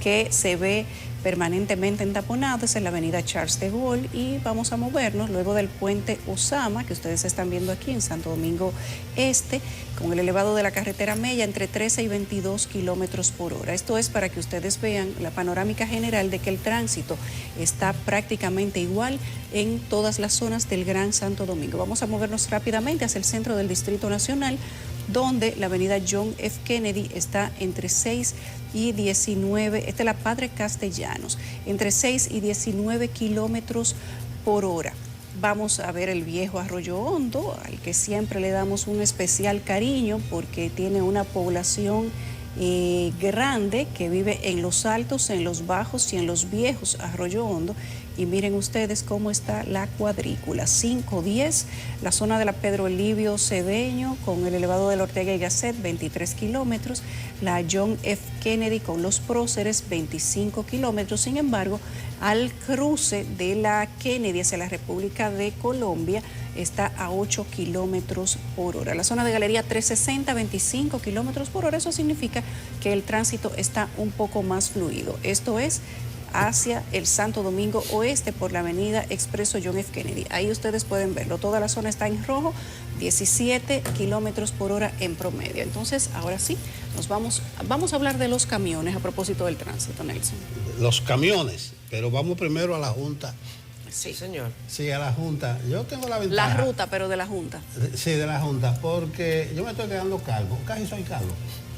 que se ve permanentemente entaponado. Es en la avenida Charles de Gaulle y vamos a movernos luego del puente Osama, que ustedes están viendo aquí en Santo Domingo Este, con el elevado de la carretera Mella entre 13 y 22 kilómetros por hora. Esto es para que ustedes vean la panorámica general de que el tránsito está prácticamente igual en todas las zonas del Gran Santo Domingo. Vamos a movernos rápidamente hacia el centro del Distrito Nacional, donde la avenida John F. Kennedy está entre 6 y 19, esta es la Padre Castellanos, entre 6 y 19 kilómetros por hora. Vamos a ver el viejo Arroyo Hondo, al que siempre le damos un especial cariño porque tiene una población grande que vive en los altos, en los bajos y en los viejos Arroyo Hondo. Y miren ustedes cómo está la cuadrícula. 510, la zona de la Pedro Elivio Cedeño con el elevado de la Ortega y Gasset, 23 kilómetros. La John F. Kennedy con los próceres, 25 kilómetros. Sin embargo, al cruce de la Kennedy hacia la República de Colombia está a 8 kilómetros por hora. La zona de Galería 360, 25 kilómetros por hora. Eso significa que el tránsito está un poco más fluido. Esto es hacia el Santo Domingo Oeste por la avenida Expreso John F. Kennedy. Ahí ustedes pueden verlo. Toda la zona está en rojo, 17 kilómetros por hora en promedio. Entonces, ahora sí, vamos a hablar de los camiones a propósito del tránsito, Nelson. Los camiones, pero vamos primero a la Junta. Sí, señor. Sí, a la Junta. Yo tengo la ventaja. La ruta, pero de la Junta. Sí, de la Junta, porque yo me estoy quedando calvo, casi soy calvo.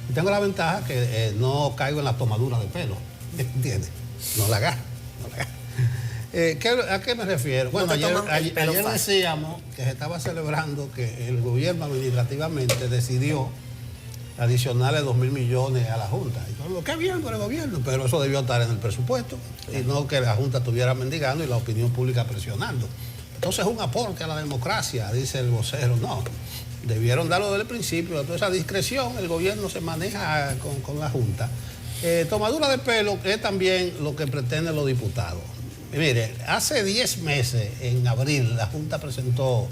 Y tengo la ventaja que no caigo en la tomadura de pelo, ¿entiendes? No la agarro, no la agarro. ¿A qué me refiero? Bueno, ayer decíamos que se estaba celebrando que el gobierno administrativamente decidió adicionarle 2.000 millones a la Junta. Y todo lo que bien por el gobierno, pero eso debió estar en el presupuesto y no que la Junta estuviera mendigando y la opinión pública presionando. Entonces es un aporte a la democracia, dice el vocero. No, debieron darlo desde el principio. Toda esa discreción, el gobierno se maneja con la Junta. Tomadura de pelo es también lo que pretenden los diputados. Mire, hace 10 meses, en abril, la Junta presentó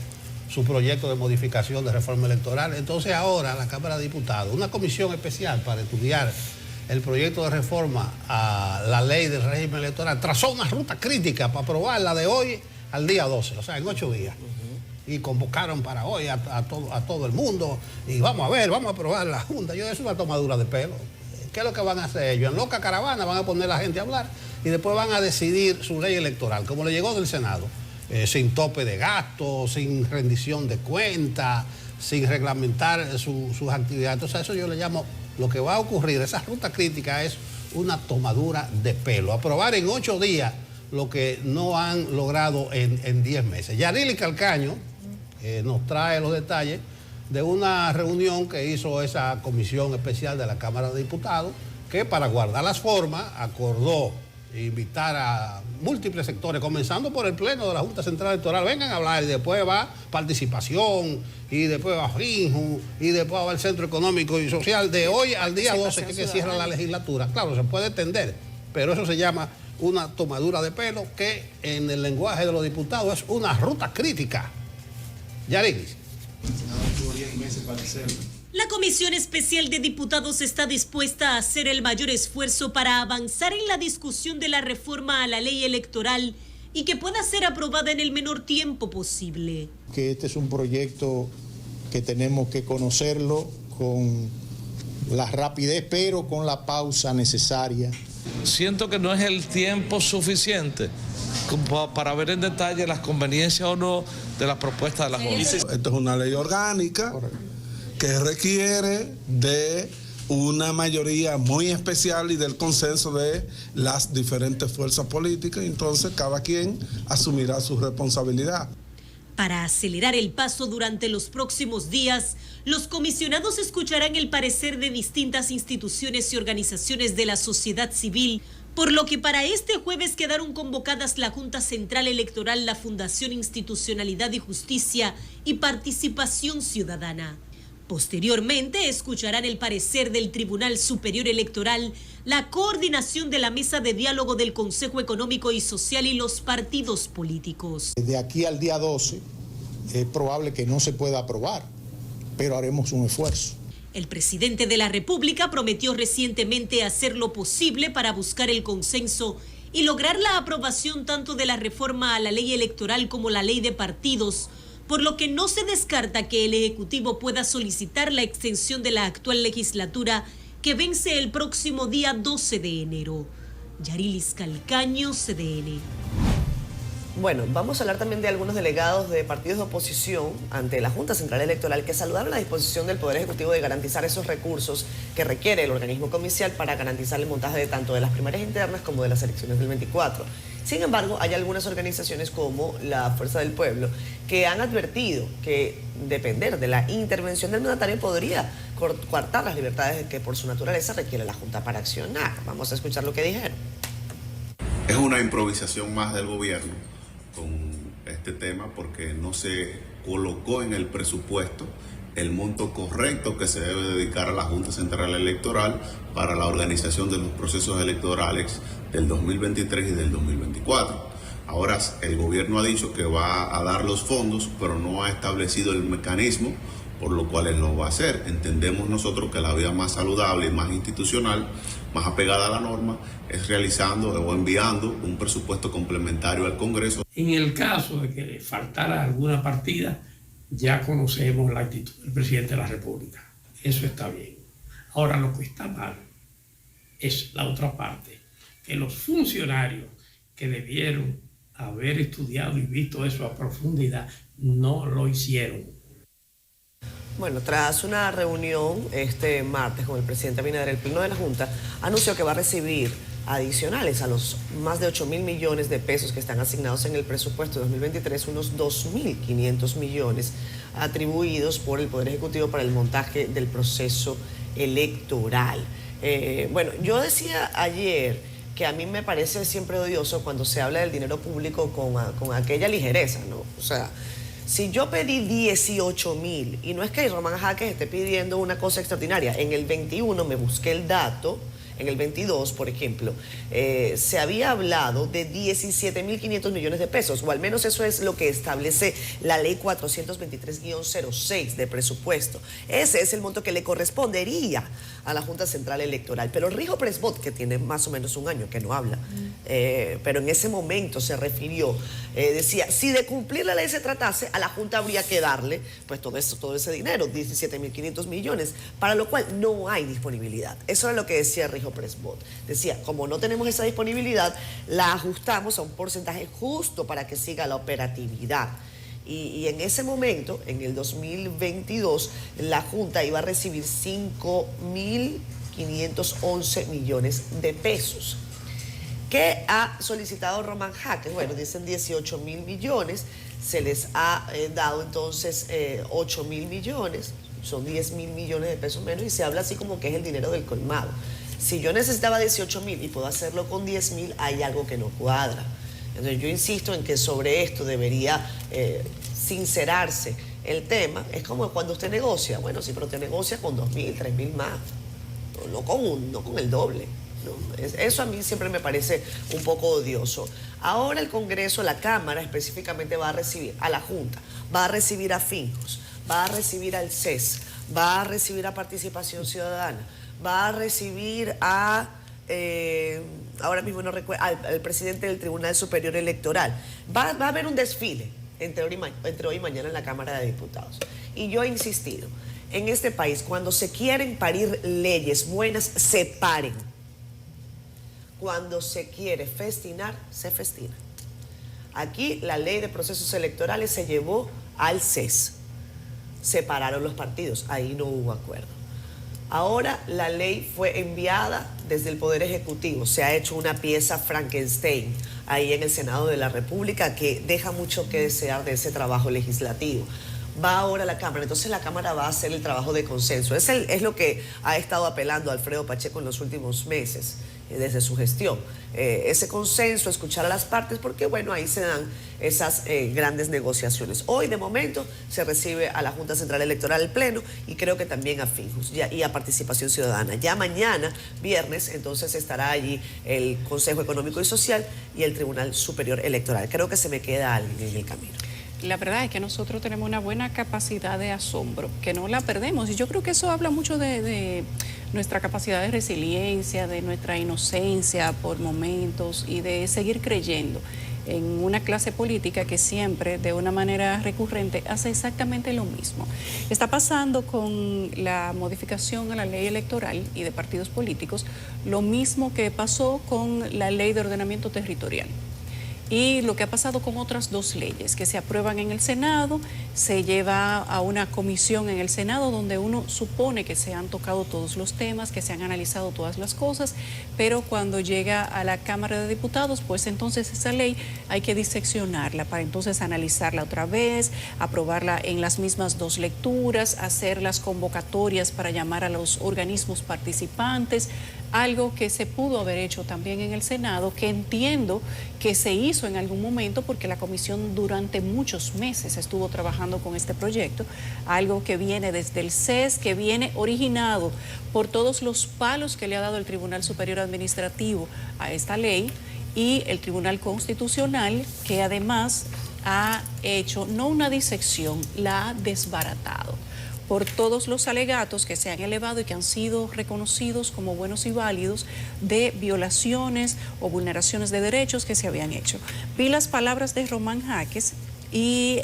su proyecto de modificación de reforma electoral. Entonces ahora la Cámara de Diputados, una comisión especial para estudiar el proyecto de reforma a la ley del régimen electoral, trazó una ruta crítica para aprobarla de hoy al día 12, o sea, en 8 días. Y convocaron para hoy a todo el mundo y vamos a ver, vamos a aprobar la Junta. Yo, es una tomadura de pelo. ¿Qué es lo que van a hacer ellos? En loca caravana van a poner a la gente a hablar y después van a decidir su ley electoral, como le llegó del Senado, sin tope de gastos, sin rendición de cuentas, sin reglamentar sus actividades. Entonces a eso yo le llamo, lo que va a ocurrir, esa ruta crítica es una tomadura de pelo. Aprobar en 8 días lo que no han logrado en 10 meses. Yarili Calcaño nos trae los detalles de una reunión que hizo esa comisión especial de la Cámara de Diputados, que para guardar las formas acordó invitar a múltiples sectores, comenzando por el Pleno de la Junta Central Electoral, vengan a hablar, y después va participación, y después va FINJU, y después va el Centro Económico y Social, de hoy al día 12, que cierra la legislatura. Claro, se puede extender, pero eso se llama una tomadura de pelo, que en el lenguaje de los diputados es una ruta crítica. Yarilis. La Comisión Especial de Diputados está dispuesta a hacer el mayor esfuerzo para avanzar en la discusión de la reforma a la ley electoral y que pueda ser aprobada en el menor tiempo posible. Que este es un proyecto que tenemos que conocerlo con la rapidez, pero con la pausa necesaria. Siento que no es el tiempo suficiente para ver en detalle las conveniencias o no de las propuestas de la Junta. Esto es una ley orgánica. Correcto. Que requiere de una mayoría muy especial y del consenso de las diferentes fuerzas políticas, y entonces cada quien asumirá su responsabilidad. Para acelerar el paso durante los próximos días, los comisionados escucharán el parecer de distintas instituciones y organizaciones de la sociedad civil, por lo que para este jueves quedaron convocadas la Junta Central Electoral, la Fundación Institucionalidad y Justicia y Participación Ciudadana. Posteriormente escucharán el parecer del Tribunal Superior Electoral, la coordinación de la Mesa de Diálogo del Consejo Económico y Social y los partidos políticos. De aquí al día 12 es probable que no se pueda aprobar, pero haremos un esfuerzo. El presidente de la República prometió recientemente hacer lo posible para buscar el consenso y lograr la aprobación tanto de la reforma a la ley electoral como la ley de partidos, por lo que no se descarta que el Ejecutivo pueda solicitar la extensión de la actual legislatura que vence el próximo día 12 de enero. Yarilis Calcaño, CDN. Bueno, vamos a hablar también de algunos delegados de partidos de oposición ante la Junta Central Electoral que saludaron la disposición del Poder Ejecutivo de garantizar esos recursos que requiere el organismo comicial para garantizar el montaje de tanto de las primarias internas como de las elecciones del 24. Sin embargo, hay algunas organizaciones como la Fuerza del Pueblo que han advertido que depender de la intervención del mandatario podría coartar las libertades que por su naturaleza requiere la Junta para accionar. Vamos a escuchar lo que dijeron. Es una improvisación más del gobierno con este tema porque no se colocó en el presupuesto el monto correcto que se debe dedicar a la Junta Central Electoral para la organización de los procesos electorales del 2023 y del 2024. Ahora el gobierno ha dicho que va a dar los fondos, pero no ha establecido el mecanismo por lo cual él lo va a hacer. Entendemos nosotros que la vía más saludable y más institucional, más apegada a la norma, es realizando o enviando un presupuesto complementario al Congreso. En el caso de que faltara alguna partida, ya conocemos la actitud del presidente de la República. Eso está bien. Ahora lo que está mal es la otra parte, que los funcionarios que debieron haber estudiado y visto eso a profundidad no lo hicieron. Bueno, tras una reunión este martes con el presidente Abinader, el Pleno de la Junta anunció que va a recibir adicionales a los más de 8.000 millones de pesos que están asignados en el presupuesto de 2023, unos 2.500 millones atribuidos por el Poder Ejecutivo para el montaje del proceso electoral. Bueno, yo decía ayer que a mí me parece siempre odioso cuando se habla del dinero público con aquella ligereza, ¿no? O sea, si yo pedí 18.000, y no es que Román Jaques esté pidiendo una cosa extraordinaria, en el 21 me busqué el dato, en el 22, por ejemplo, se había hablado de 17.500 millones de pesos, o al menos eso es lo que establece la ley 423-06 de presupuesto. Ese es el monto que le correspondería a la Junta Central Electoral. Pero Rijo Presbot, que tiene más o menos un año que no habla, pero en ese momento se refirió, decía, si de cumplir la ley se tratase, a la Junta habría que darle pues todo ese dinero, 17.500 millones, para lo cual no hay disponibilidad. Eso es lo que decía Rijo Presbot. Decía, como no tenemos esa disponibilidad, la ajustamos a un porcentaje justo para que siga la operatividad. Y en ese momento, en el 2022, la Junta iba a recibir 5.511 millones de pesos. ¿Qué ha solicitado Román Jaques? Bueno, dicen 18.000 millones, se les ha dado entonces 8.000 millones, son 10.000 millones de pesos menos, y se habla así como que es el dinero del colmado. Si yo necesitaba 18.000 y puedo hacerlo con 10.000, hay algo que no cuadra. Entonces yo insisto en que sobre esto debería sincerarse el tema. Es como cuando usted negocia. Bueno, sí, pero usted negocia con 2.000, 3.000 más, no con el doble. ¿No? Eso a mí siempre me parece un poco odioso. Ahora el Congreso, la Cámara específicamente, va a recibir a la Junta, va a recibir a Finjos, va a recibir al CES, va a recibir a Participación Ciudadana, va a recibir a... ahora mismo no recuerdo, al presidente del Tribunal Superior Electoral. Va a haber un desfile entre hoy y mañana en la Cámara de Diputados. Y yo he insistido, en este país, cuando se quieren parir leyes buenas, se paren. Cuando se quiere festinar, se festina. Aquí la ley de procesos electorales se llevó al CES. Separaron los partidos, ahí no hubo acuerdo. Ahora la ley fue enviada desde el Poder Ejecutivo, se ha hecho una pieza Frankenstein ahí en el Senado de la República que deja mucho que desear de ese trabajo legislativo. Va ahora a la Cámara, entonces la Cámara va a hacer el trabajo de consenso. Es lo que ha estado apelando Alfredo Pacheco en los últimos meses, desde su gestión. Ese consenso, escuchar a las partes, porque bueno, ahí se dan esas grandes negociaciones. Hoy, de momento, se recibe a la Junta Central Electoral el Pleno y creo que también a Finjos y a Participación Ciudadana. Ya mañana, viernes, entonces estará allí el Consejo Económico y Social y el Tribunal Superior Electoral. Creo que se me queda alguien en el camino. La verdad es que nosotros tenemos una buena capacidad de asombro, que no la perdemos. Y yo creo que eso habla mucho de nuestra capacidad de resiliencia, de nuestra inocencia por momentos y de seguir creyendo en una clase política que siempre, de una manera recurrente, hace exactamente lo mismo. Está pasando con la modificación a la ley electoral y de partidos políticos lo mismo que pasó con la ley de ordenamiento territorial. Y lo que ha pasado con otras 2 leyes que se aprueban en el Senado, se lleva a una comisión en el Senado donde uno supone que se han tocado todos los temas, que se han analizado todas las cosas, pero cuando llega a la Cámara de Diputados, pues entonces esa ley hay que diseccionarla para entonces analizarla otra vez, aprobarla en las mismas 2 lecturas, hacer las convocatorias para llamar a los organismos participantes, algo que se pudo haber hecho también en el Senado, que entiendo que se hizo en algún momento porque la comisión durante muchos meses estuvo trabajando con este proyecto, algo que viene desde el CES, que viene originado por todos los palos que le ha dado el Tribunal Superior Administrativo a esta ley y el Tribunal Constitucional, que además ha hecho no una disección, la ha desbaratado por todos los alegatos que se han elevado y que han sido reconocidos como buenos y válidos de violaciones o vulneraciones de derechos que se habían hecho. Vi las palabras de Román Jaques y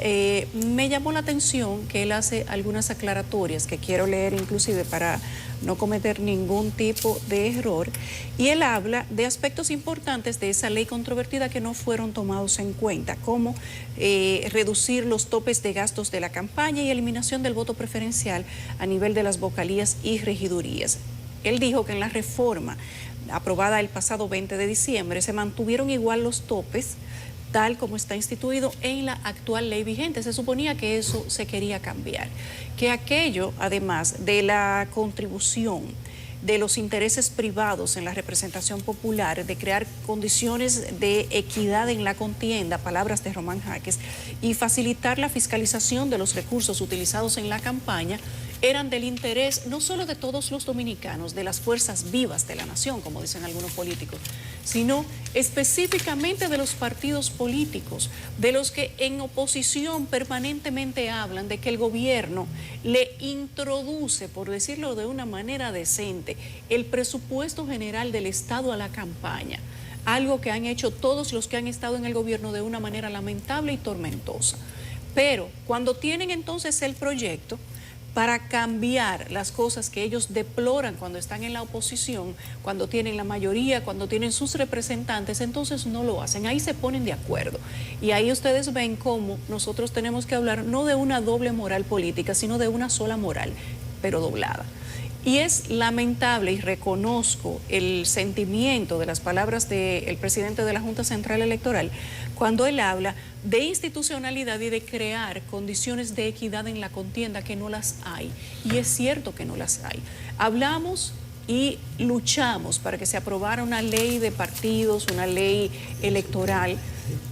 me llamó la atención que él hace algunas aclaratorias que quiero leer inclusive para no cometer ningún tipo de error, y él habla de aspectos importantes de esa ley controvertida que no fueron tomados en cuenta, como reducir los topes de gastos de la campaña y eliminación del voto preferencial a nivel de las vocalías y regidurías. Él dijo que en la reforma aprobada el pasado 20 de diciembre se mantuvieron igual los topes, tal como está instituido en la actual ley vigente. Se suponía que eso se quería cambiar, que aquello, además de la contribución de los intereses privados en la representación popular, de crear condiciones de equidad en la contienda, palabras de Román Jaques, y facilitar la fiscalización de los recursos utilizados en la campaña, eran del interés no solo de todos los dominicanos, de las fuerzas vivas de la nación, como dicen algunos políticos, sino específicamente de los partidos políticos, de los que en oposición permanentemente hablan de que el gobierno le introduce, por decirlo de una manera decente, el presupuesto general del Estado a la campaña, algo que han hecho todos los que han estado en el gobierno de una manera lamentable y tormentosa. Pero cuando tienen entonces el proyecto para cambiar las cosas que ellos deploran cuando están en la oposición, cuando tienen la mayoría, cuando tienen sus representantes, entonces no lo hacen. Ahí se ponen de acuerdo. Y ahí ustedes ven cómo nosotros tenemos que hablar no de una doble moral política, sino de una sola moral, pero doblada. Y es lamentable, y reconozco el sentimiento de las palabras del presidente de la Junta Central Electoral, cuando él habla de institucionalidad y de crear condiciones de equidad en la contienda, que no las hay. Y es cierto que no las hay. Hablamos y luchamos para que se aprobara una ley de partidos, una ley electoral,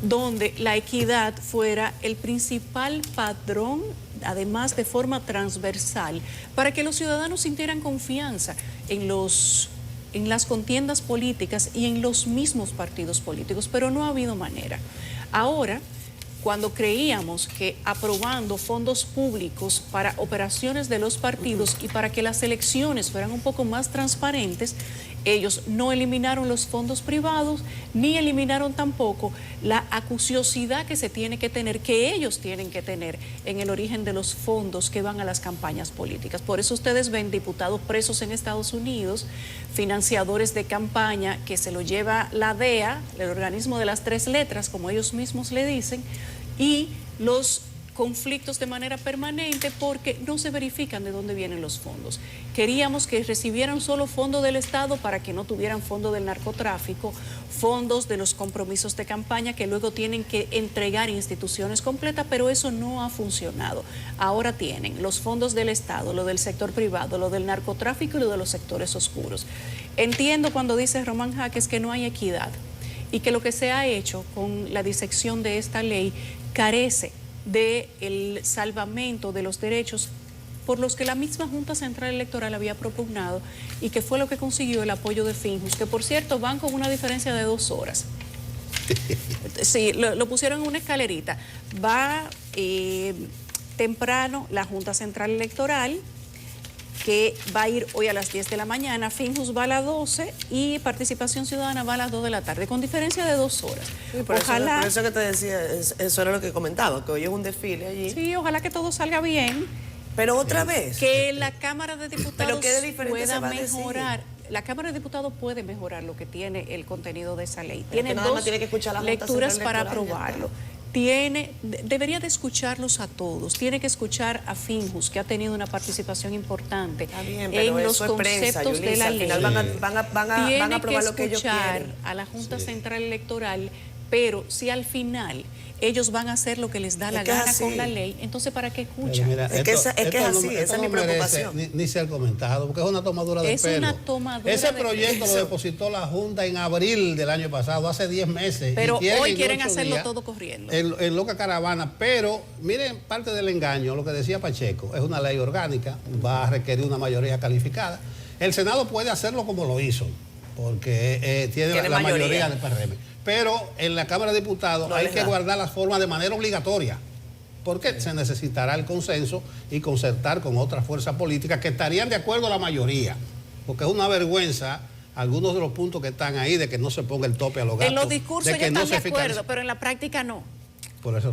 donde la equidad fuera el principal padrón, además de forma transversal, para que los ciudadanos sintieran confianza en las contiendas políticas y en los mismos partidos políticos, pero no ha habido manera. Ahora, cuando creíamos que aprobando fondos públicos para operaciones de los partidos y para que las elecciones fueran un poco más transparentes, ellos no eliminaron los fondos privados, ni eliminaron tampoco la acuciosidad que se tiene que tener, que ellos tienen que tener en el origen de los fondos que van a las campañas políticas. Por eso ustedes ven diputados presos en Estados Unidos, financiadores de campaña que se lo lleva la DEA, el organismo de las 3 letras, como ellos mismos le dicen, y los conflictos de manera permanente porque no se verifican de dónde vienen los fondos. Queríamos que recibieran solo fondo del Estado para que no tuvieran fondo del narcotráfico, fondos de los compromisos de campaña que luego tienen que entregar instituciones completas, pero eso no ha funcionado. Ahora tienen los fondos del Estado, lo del sector privado, lo del narcotráfico y lo de los sectores oscuros. Entiendo cuando dice Román Jaques que no hay equidad y que lo que se ha hecho con la disección de esta ley carece del salvamento de los derechos por los que la misma Junta Central Electoral había propugnado y que fue lo que consiguió el apoyo de Finjus, que por cierto van con una diferencia de 2 horas. Sí, lo pusieron en una escalerita. Va temprano la Junta Central Electoral, que va a ir hoy a las 10 de la mañana, Finjus va a las 12 y Participación Ciudadana va a las 2 de la tarde, con diferencia de 2 horas. Sí, por eso que te decía, eso era lo que comentaba, que hoy es un desfile allí. Sí, ojalá que todo salga bien. Pero otra vez. Que la Cámara de Diputados ¿Pero qué de diferente pueda se va a mejorar. la Cámara de Diputados puede mejorar lo que tiene el contenido de esa ley. Pero Tiene nada más dos tiene que escuchar la Junta lecturas Central para Electoral, aprobarlo. Debería de escucharlos a todos, tiene que escuchar a Finjus, que ha tenido una participación importante pero en los eso es prensa, conceptos de la Yulisa, ley. al final van a aprobar lo que ellos escuchar quieren. a la Junta Central Electoral, pero si al final ellos van a hacer lo que les da la gana con la ley, entonces ¿para qué escuchan? Mira, es que es así, esa es mi preocupación. Ni ser comentado, porque es una tomadura de pelo. Es una tomadura Ese de proyecto pelo. lo depositó la Junta en abril del año pasado, hace 10 meses. Pero y hoy quieren 8 hacerlo días todo corriendo. En loca caravana, pero miren parte del engaño, lo que decía Pacheco, es una ley orgánica, va a requerir una mayoría calificada. El Senado puede hacerlo como lo hizo, porque tiene la mayoría del PRM. Pero en la Cámara de Diputados hay que guardar las formas de manera obligatoria, porque se necesitará el consenso y concertar con otras fuerzas políticas que estarían de acuerdo a la mayoría, porque es una vergüenza algunos de los puntos que están ahí de que no se ponga el tope a los gastos. En los discursos ya están de acuerdo, pero en la práctica no. Por eso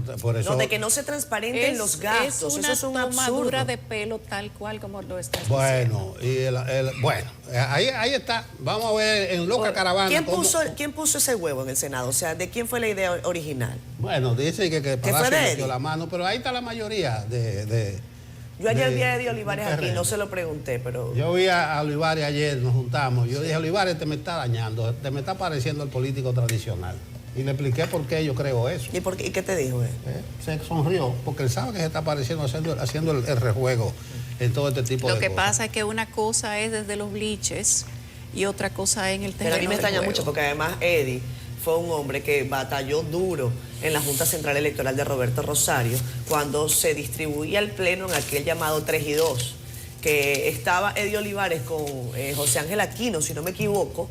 No, de que no se transparenten los gastos, eso es un tomadura absurdo. de pelo tal cual como lo está diciendo. Bueno, ahí está. Vamos a ver en loca caravana. ¿Quién puso ese huevo en el Senado? O sea, ¿de quién fue la idea original? Bueno, dice que Palacio fue de metió Eddie? la mano, pero ahí está la mayoría Yo ayer vi a Eddie Olivares aquí, no se lo pregunté, pero... Yo vi a Olivares ayer, nos juntamos. Yo dije, Olivares, te me está dañando, te me está pareciendo el político tradicional. Y le expliqué por qué yo creo eso. ¿Y qué te dijo él? Se sonrió, porque él sabe que se está pareciendo, haciendo el rejuego en todo este tipo de cosas. Lo que pasa es que una cosa es desde los bliches y otra cosa en el terreno. Pero a mí me extraña del mucho, juego. porque además Eddie fue un hombre que batalló duro en la Junta Central Electoral de Roberto Rosario cuando se distribuía el pleno en aquel llamado 3 y 2, que estaba Eddie Olivares con José Ángel Aquino, si no me equivoco,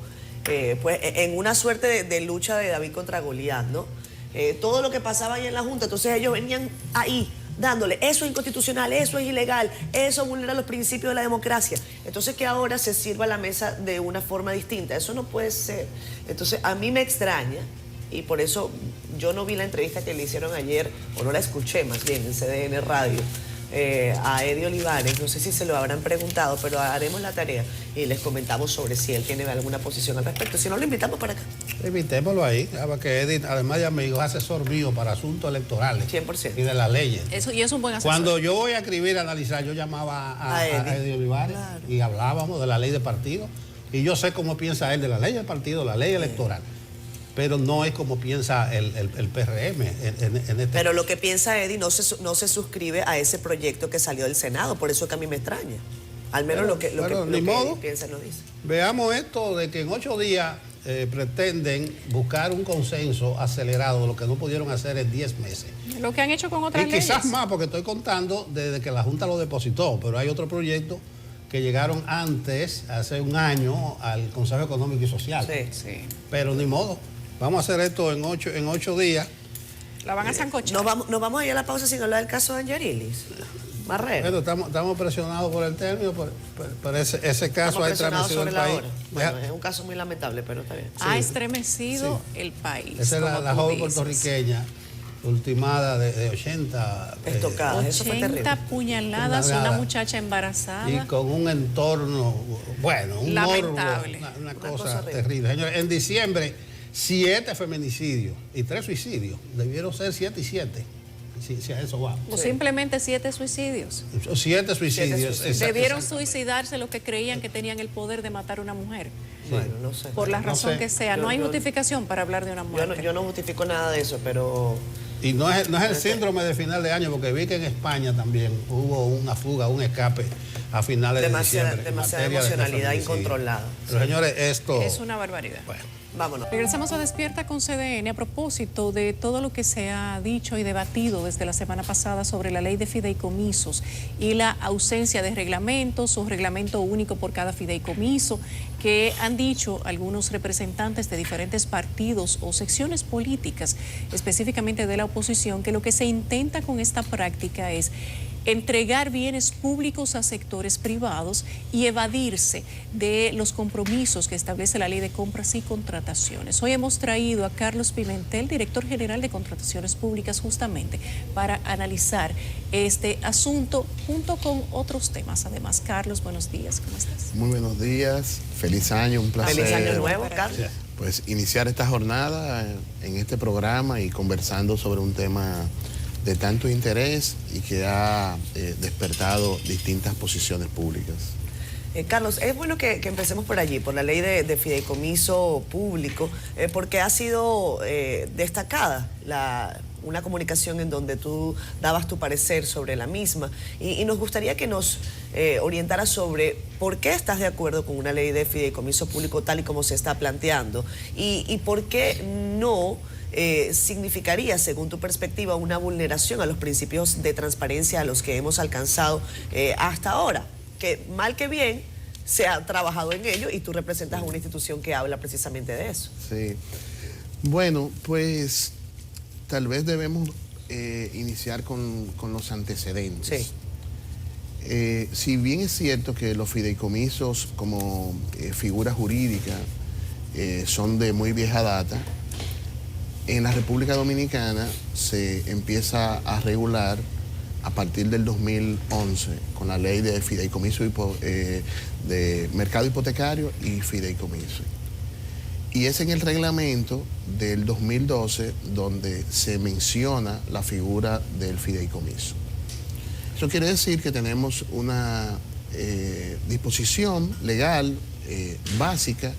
pues en una suerte de lucha de David contra Goliat, ¿no? Todo lo que pasaba ahí en la Junta, entonces ellos venían ahí dándole, eso es inconstitucional, eso es ilegal, eso vulnera los principios de la democracia. Entonces que ahora se sirva la mesa de una forma distinta, eso no puede ser. Entonces a mí me extraña, y por eso yo no vi la entrevista que le hicieron ayer, o no la escuché más bien en CDN Radio, a Eddie Olivares, no sé si se lo habrán preguntado, pero haremos la tarea y les comentamos sobre si él tiene alguna posición al respecto. Si no, lo invitamos para acá. Invitémoslo ahí, porque Eddie, además de amigo, es asesor mío para asuntos electorales 100%. y de las leyes. Eso, y es un buen asesor. Cuando yo voy a escribir, a analizar, yo llamaba a Eddie Olivares y hablábamos de la ley de partido. Y yo sé cómo piensa él de la ley de partido, la ley electoral. Pero no es como piensa el PRM en este Pero lo que piensa Eddie no se suscribe a ese proyecto que salió del Senado, por eso es que a mí me extraña. Al menos lo que piensa no dice. Veamos esto de que en 8 días pretenden buscar un consenso acelerado de lo que no pudieron hacer en 10 meses. Lo que han hecho con otras Y leyes. quizás más, porque estoy contando desde que la Junta lo depositó, pero hay otro proyecto que llegaron antes, hace un año, al Consejo Económico y Social. Sí. Pero ni modo. Vamos a hacer esto en 8 días. La van a sancochar. Nos vamos a ir a la pausa sin hablar del caso de Angelilis. Marrero. Bueno, estamos presionados por el término, pero ese caso ha estremecido el país. Bueno, es un caso muy lamentable, pero está bien. Ha estremecido el país. Esa es la joven dices. puertorriqueña, ultimada de 80 estocadas. Eso fue terrible. 80 puñaladas, una muchacha embarazada. Y con un entorno, bueno, un lamentable. morbo, una cosa terrible. Señores, en diciembre, 7 feminicidios y 3 suicidios. Debieron ser 7 y 7. Si a eso va. O simplemente 7 suicidios. 7 suicidios. Debieron suicidarse los que creían que tenían el poder de matar a una mujer. Bueno, no sé. Por la razón que sea. No hay justificación para hablar de una muerte. Yo no justifico nada de eso, pero... Y no es el síndrome de final de año, porque vi que en España también hubo una fuga, un escape a finales de diciembre. Demasiada emocionalidad incontrolada. Pero señores, esto... Es una barbaridad. Bueno. Vámonos. Regresamos a Despierta con CDN a propósito de todo lo que se ha dicho y debatido desde la semana pasada sobre la ley de fideicomisos y la ausencia de reglamentos o reglamento único por cada fideicomiso, que han dicho algunos representantes de diferentes partidos o secciones políticas, específicamente de la oposición, que lo que se intenta con esta práctica es entregar bienes públicos a sectores privados y evadirse de los compromisos que establece la Ley de Compras y Contrataciones. Hoy hemos traído a Carlos Pimentel, director general de Contrataciones Públicas, justamente para analizar este asunto junto con otros temas. Además, Carlos, buenos días, ¿cómo estás? Muy buenos días, feliz año, un placer. Feliz año nuevo, Carlos. Pues iniciar esta jornada en este programa y conversando sobre un tema de tanto interés y que ha despertado distintas posiciones públicas. Carlos, es bueno que empecemos por allí, por la ley de fideicomiso público, porque ha sido destacada una comunicación en donde tú dabas tu parecer sobre la misma y nos gustaría que nos orientara sobre por qué estás de acuerdo con una ley de fideicomiso público tal y como se está planteando y por qué no significaría, según tu perspectiva, una vulneración a los principios de transparencia a los que hemos alcanzado hasta ahora, que mal que bien se ha trabajado en ello y tú representas a una institución que habla precisamente de eso. Sí, bueno, pues tal vez debemos iniciar con los antecedentes. Sí. Si bien es cierto que los fideicomisos como figura jurídica son de muy vieja data, en la República Dominicana se empieza a regular a partir del 2011 con la ley de fideicomiso de mercado hipotecario y fideicomiso. Y es en el reglamento del 2012 donde se menciona la figura del fideicomiso. Eso quiere decir que tenemos una disposición legal básica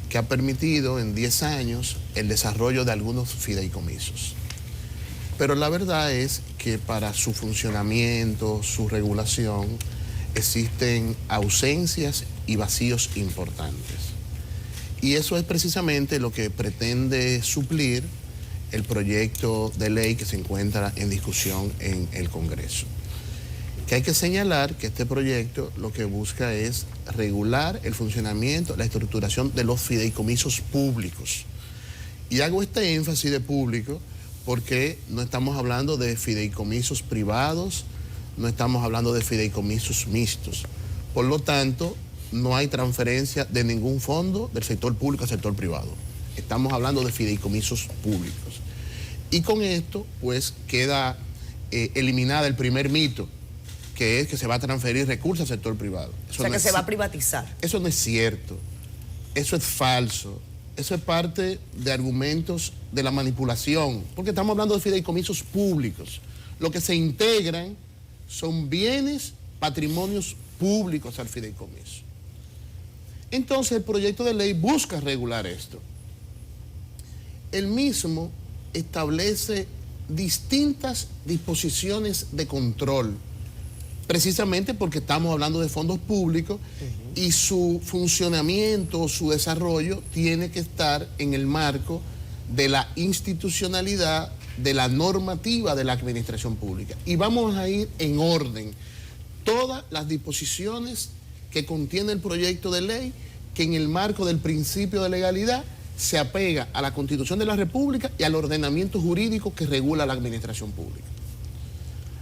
que ha permitido en 10 años el desarrollo de algunos fideicomisos. Pero la verdad es que para su funcionamiento, su regulación, existen ausencias y vacíos importantes. Y eso es precisamente lo que pretende suplir el proyecto de ley que se encuentra en discusión en el Congreso. Que hay que señalar que este proyecto lo que busca es regular el funcionamiento, la estructuración de los fideicomisos públicos. Y hago este énfasis de público porque no estamos hablando de fideicomisos privados, no estamos hablando de fideicomisos mixtos. Por lo tanto, no hay transferencia de ningún fondo del sector público al sector privado. Estamos hablando de fideicomisos públicos. Y con esto, pues, queda eliminada el primer mito, que es que se va a transferir recursos al sector privado. Eso o sea, que se va a privatizar. Eso no es cierto. Eso es falso. Eso es parte de argumentos de la manipulación, porque estamos hablando de fideicomisos públicos. Lo que se integran son bienes, patrimonios públicos al fideicomiso. Entonces, el proyecto de ley busca regular esto. El mismo establece distintas disposiciones de control, precisamente porque estamos hablando de fondos públicos y su funcionamiento, su desarrollo tiene que estar en el marco de la institucionalidad, de la normativa de la administración pública. Y vamos a ir en orden. Todas las disposiciones que contiene el proyecto de ley, que en el marco del principio de legalidad se apega a la Constitución de la República y al ordenamiento jurídico que regula la administración pública.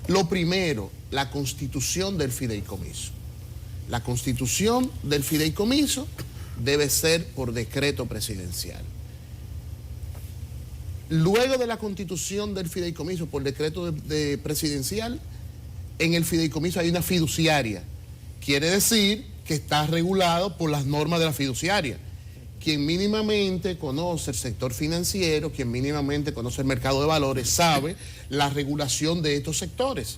Lo primero, la constitución del fideicomiso. La constitución del fideicomiso debe ser por decreto presidencial. Luego de la constitución del fideicomiso por decreto presidencial, en el fideicomiso hay una fiduciaria. Quiere decir que está regulado por las normas de la fiduciaria. Quien mínimamente conoce el sector financiero, quien mínimamente conoce el mercado de valores, sabe la regulación de estos sectores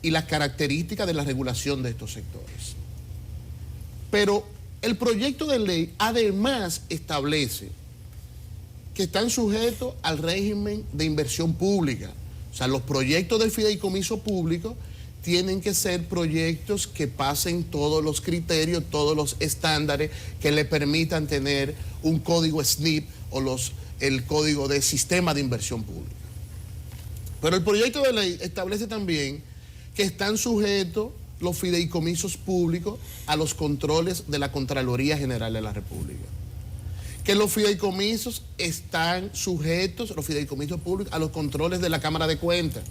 y las características de la regulación de estos sectores. Pero el proyecto de ley además establece que están sujetos al régimen de inversión pública. O sea, los proyectos del fideicomiso público tienen que ser proyectos que pasen todos los criterios, todos los estándares que le permitan tener un código SNIP o el código de sistema de inversión pública. Pero el proyecto de ley establece también que están sujetos los fideicomisos públicos a los controles de la Contraloría General de la República. Que los fideicomisos están sujetos, los fideicomisos públicos, a los controles de la Cámara de Cuentas.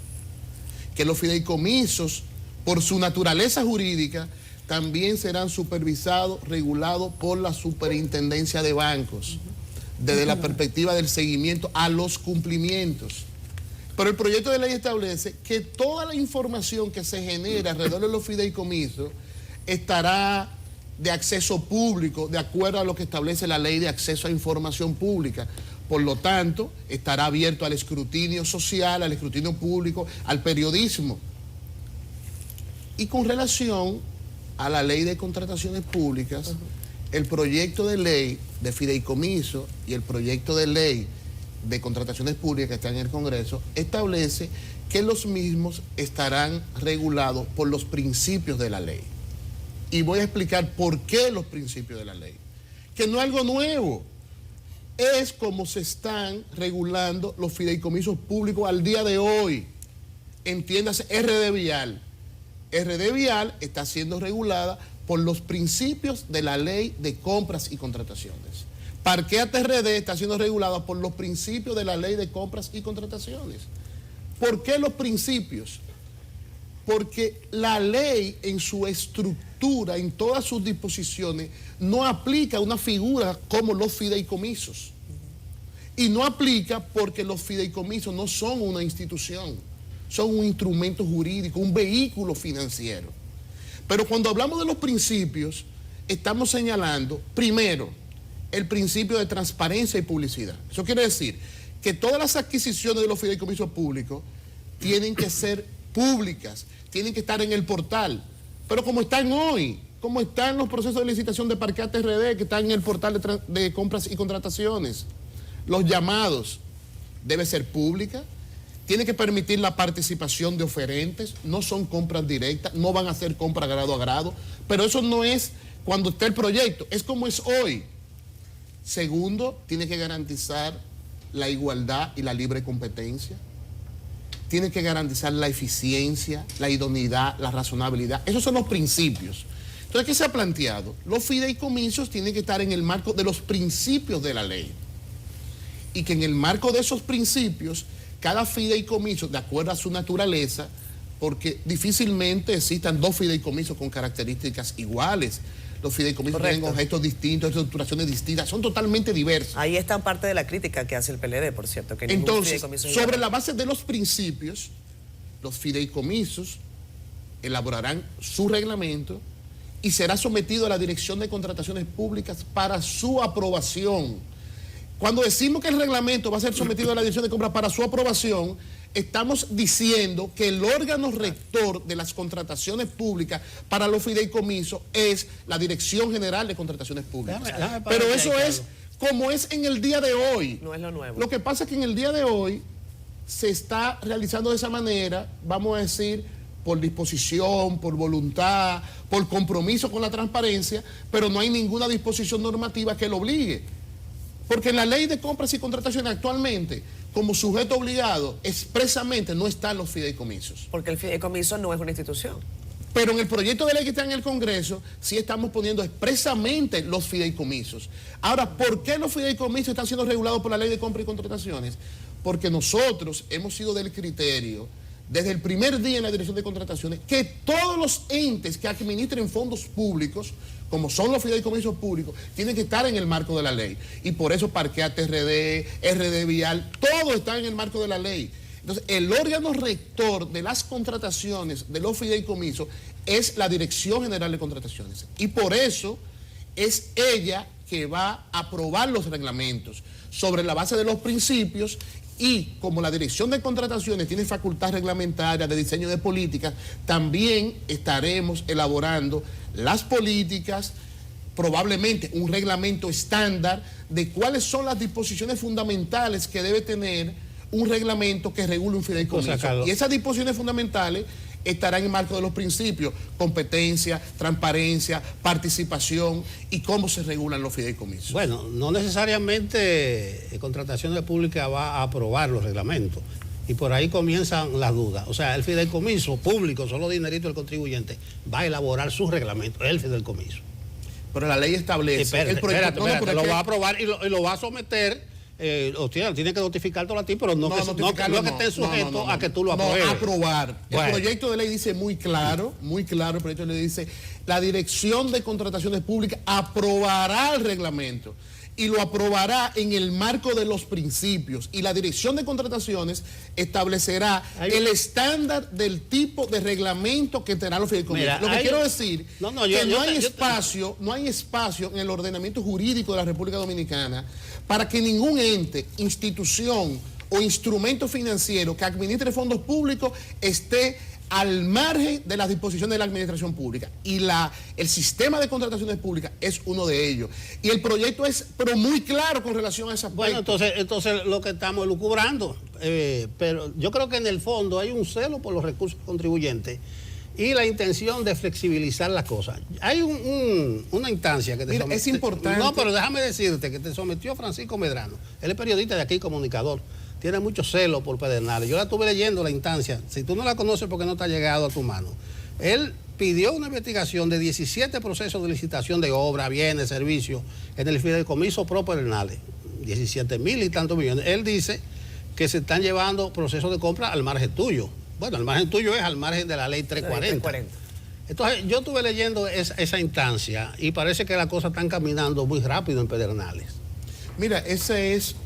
Que los fideicomisos por su naturaleza jurídica, también serán supervisados, regulados por la Superintendencia de Bancos, desde la perspectiva del seguimiento a los cumplimientos. Pero el proyecto de ley establece que toda la información que se genera alrededor de los fideicomisos estará de acceso público, de acuerdo a lo que establece la Ley de Acceso a Información Pública. Por lo tanto, estará abierto al escrutinio social, al escrutinio público, al periodismo. Y con relación a la Ley de Contrataciones Públicas, el proyecto de ley de fideicomiso y el proyecto de ley de contrataciones públicas que está en el Congreso establece que los mismos estarán regulados por los principios de la ley. Y voy a explicar por qué los principios de la ley. Que no es algo nuevo. Es como se están regulando los fideicomisos públicos al día de hoy. Entiéndase, RD Vial. RD Vial está siendo regulada por los principios de la ley de compras y contrataciones. Parqueate RD está siendo regulada por los principios de la ley de compras y contrataciones. ¿Por qué los principios? Porque la ley en su estructura, en todas sus disposiciones, no aplica una figura como los fideicomisos. Y no aplica porque los fideicomisos no son una institución, son un instrumento jurídico, un vehículo financiero. Pero cuando hablamos de los principios, estamos señalando, primero, el principio de transparencia y publicidad. Eso quiere decir que todas las adquisiciones de los fideicomisos públicos tienen que ser públicas, tienen que estar en el portal. Pero como están hoy, como están los procesos de licitación de Parqueate RD, que están en el portal de compras y contrataciones, los llamados debe ser pública, tiene que permitir la participación de oferentes, no son compras directas, no van a ser compras grado a grado, pero eso no es cuando está el proyecto, es como es hoy. Segundo, tiene que garantizar la igualdad y la libre competencia. Tiene que garantizar la eficiencia, la idoneidad, la razonabilidad. Esos son los principios. Entonces, ¿qué se ha planteado? Los fideicomisos tienen que estar en el marco de los principios de la ley. Y que en el marco de esos principios, cada fideicomiso, de acuerdo a su naturaleza, porque difícilmente existan dos fideicomisos con características iguales. Los fideicomisos tienen objetos distintos, estructuraciones distintas, son totalmente diversos. Ahí está parte de la crítica que hace el PLD, por cierto. Que entonces, sobre la base de los principios, los fideicomisos elaborarán su reglamento y será sometido a la Dirección de Contrataciones Públicas para su aprobación. Cuando decimos que el reglamento va a ser sometido a la Dirección de Compras para su aprobación, estamos diciendo que el órgano rector de las contrataciones públicas para los fideicomisos es la Dirección General de Contrataciones Públicas. Pero eso es como es en el día de hoy. No es lo nuevo. Lo que pasa es que en el día de hoy se está realizando de esa manera, vamos a decir, por disposición, por voluntad, por compromiso con la transparencia, pero no hay ninguna disposición normativa que lo obligue. Porque en la ley de compras y contrataciones actualmente, como sujeto obligado, expresamente no están los fideicomisos. Porque el fideicomiso no es una institución. Pero en el proyecto de ley que está en el Congreso, sí estamos poniendo expresamente los fideicomisos. Ahora, ¿por qué los fideicomisos están siendo regulados por la ley de compras y contrataciones? Porque nosotros hemos sido del criterio, desde el primer día en la Dirección de Contrataciones, que todos los entes que administren fondos públicos, como son los fideicomisos públicos, tienen que estar en el marco de la ley. Y por eso Parqueate RD, RD Vial, todo está en el marco de la ley. Entonces, el órgano rector de las contrataciones de los fideicomisos es la Dirección General de Contrataciones. Y por eso es ella que va a aprobar los reglamentos sobre la base de los principios. Y como la Dirección de Contrataciones tiene facultad reglamentaria de diseño de políticas, también estaremos elaborando las políticas, probablemente un reglamento estándar de cuáles son las disposiciones fundamentales que debe tener un reglamento que regule un fideicomiso. Y esas disposiciones fundamentales estarán en el marco de los principios: competencia, transparencia, participación y cómo se regulan los fideicomisos. Bueno, no necesariamente Contrataciones Públicas va a aprobar los reglamentos y por ahí comienzan las dudas. O sea, el fideicomiso público, solo dinerito del contribuyente, va a elaborar su reglamento, el fideicomiso. Pero la ley establece... Espérate, lo va a aprobar y lo va a someter tiene que notificártelo a ti, pero no que estén sujetos a que tú lo apruebes. No, aprobar. Bueno. El proyecto de ley dice muy claro, el proyecto de ley dice, la Dirección de Contrataciones Públicas aprobará el reglamento y lo aprobará en el marco de los principios, y la Dirección de Contrataciones establecerá el estándar del tipo de reglamento que tendrán los fideicomisos. Lo que quiero decir que no hay espacio en el ordenamiento jurídico de la República Dominicana para que ningún ente, institución o instrumento financiero que administre fondos públicos esté al margen de las disposiciones de la administración pública. Y el sistema de contrataciones públicas es uno de ellos. Y el proyecto es pero muy claro con relación a ese aspecto. Bueno, entonces lo que estamos elucubrando, pero yo creo que en el fondo hay un celo por los recursos contribuyentes y la intención de flexibilizar las cosas. Hay una instancia que te sometió. Es importante. No, pero déjame decirte que te sometió Francisco Medrano. Él es periodista de aquí, comunicador. Tiene mucho celo por Pedernales. Yo la estuve leyendo la instancia. Si tú no la conoces porque no te ha llegado a tu mano. Él pidió una investigación de 17 procesos de licitación de obra, bienes, servicios en el fideicomiso pro Pedernales. 17,000 y tantos millones. Él dice que se están llevando procesos de compra al margen tuyo. Bueno, el margen tuyo es al margen de la ley 340. Entonces, yo estuve leyendo esa instancia y parece que las cosas están caminando muy rápido en Pedernales. Mira, esa es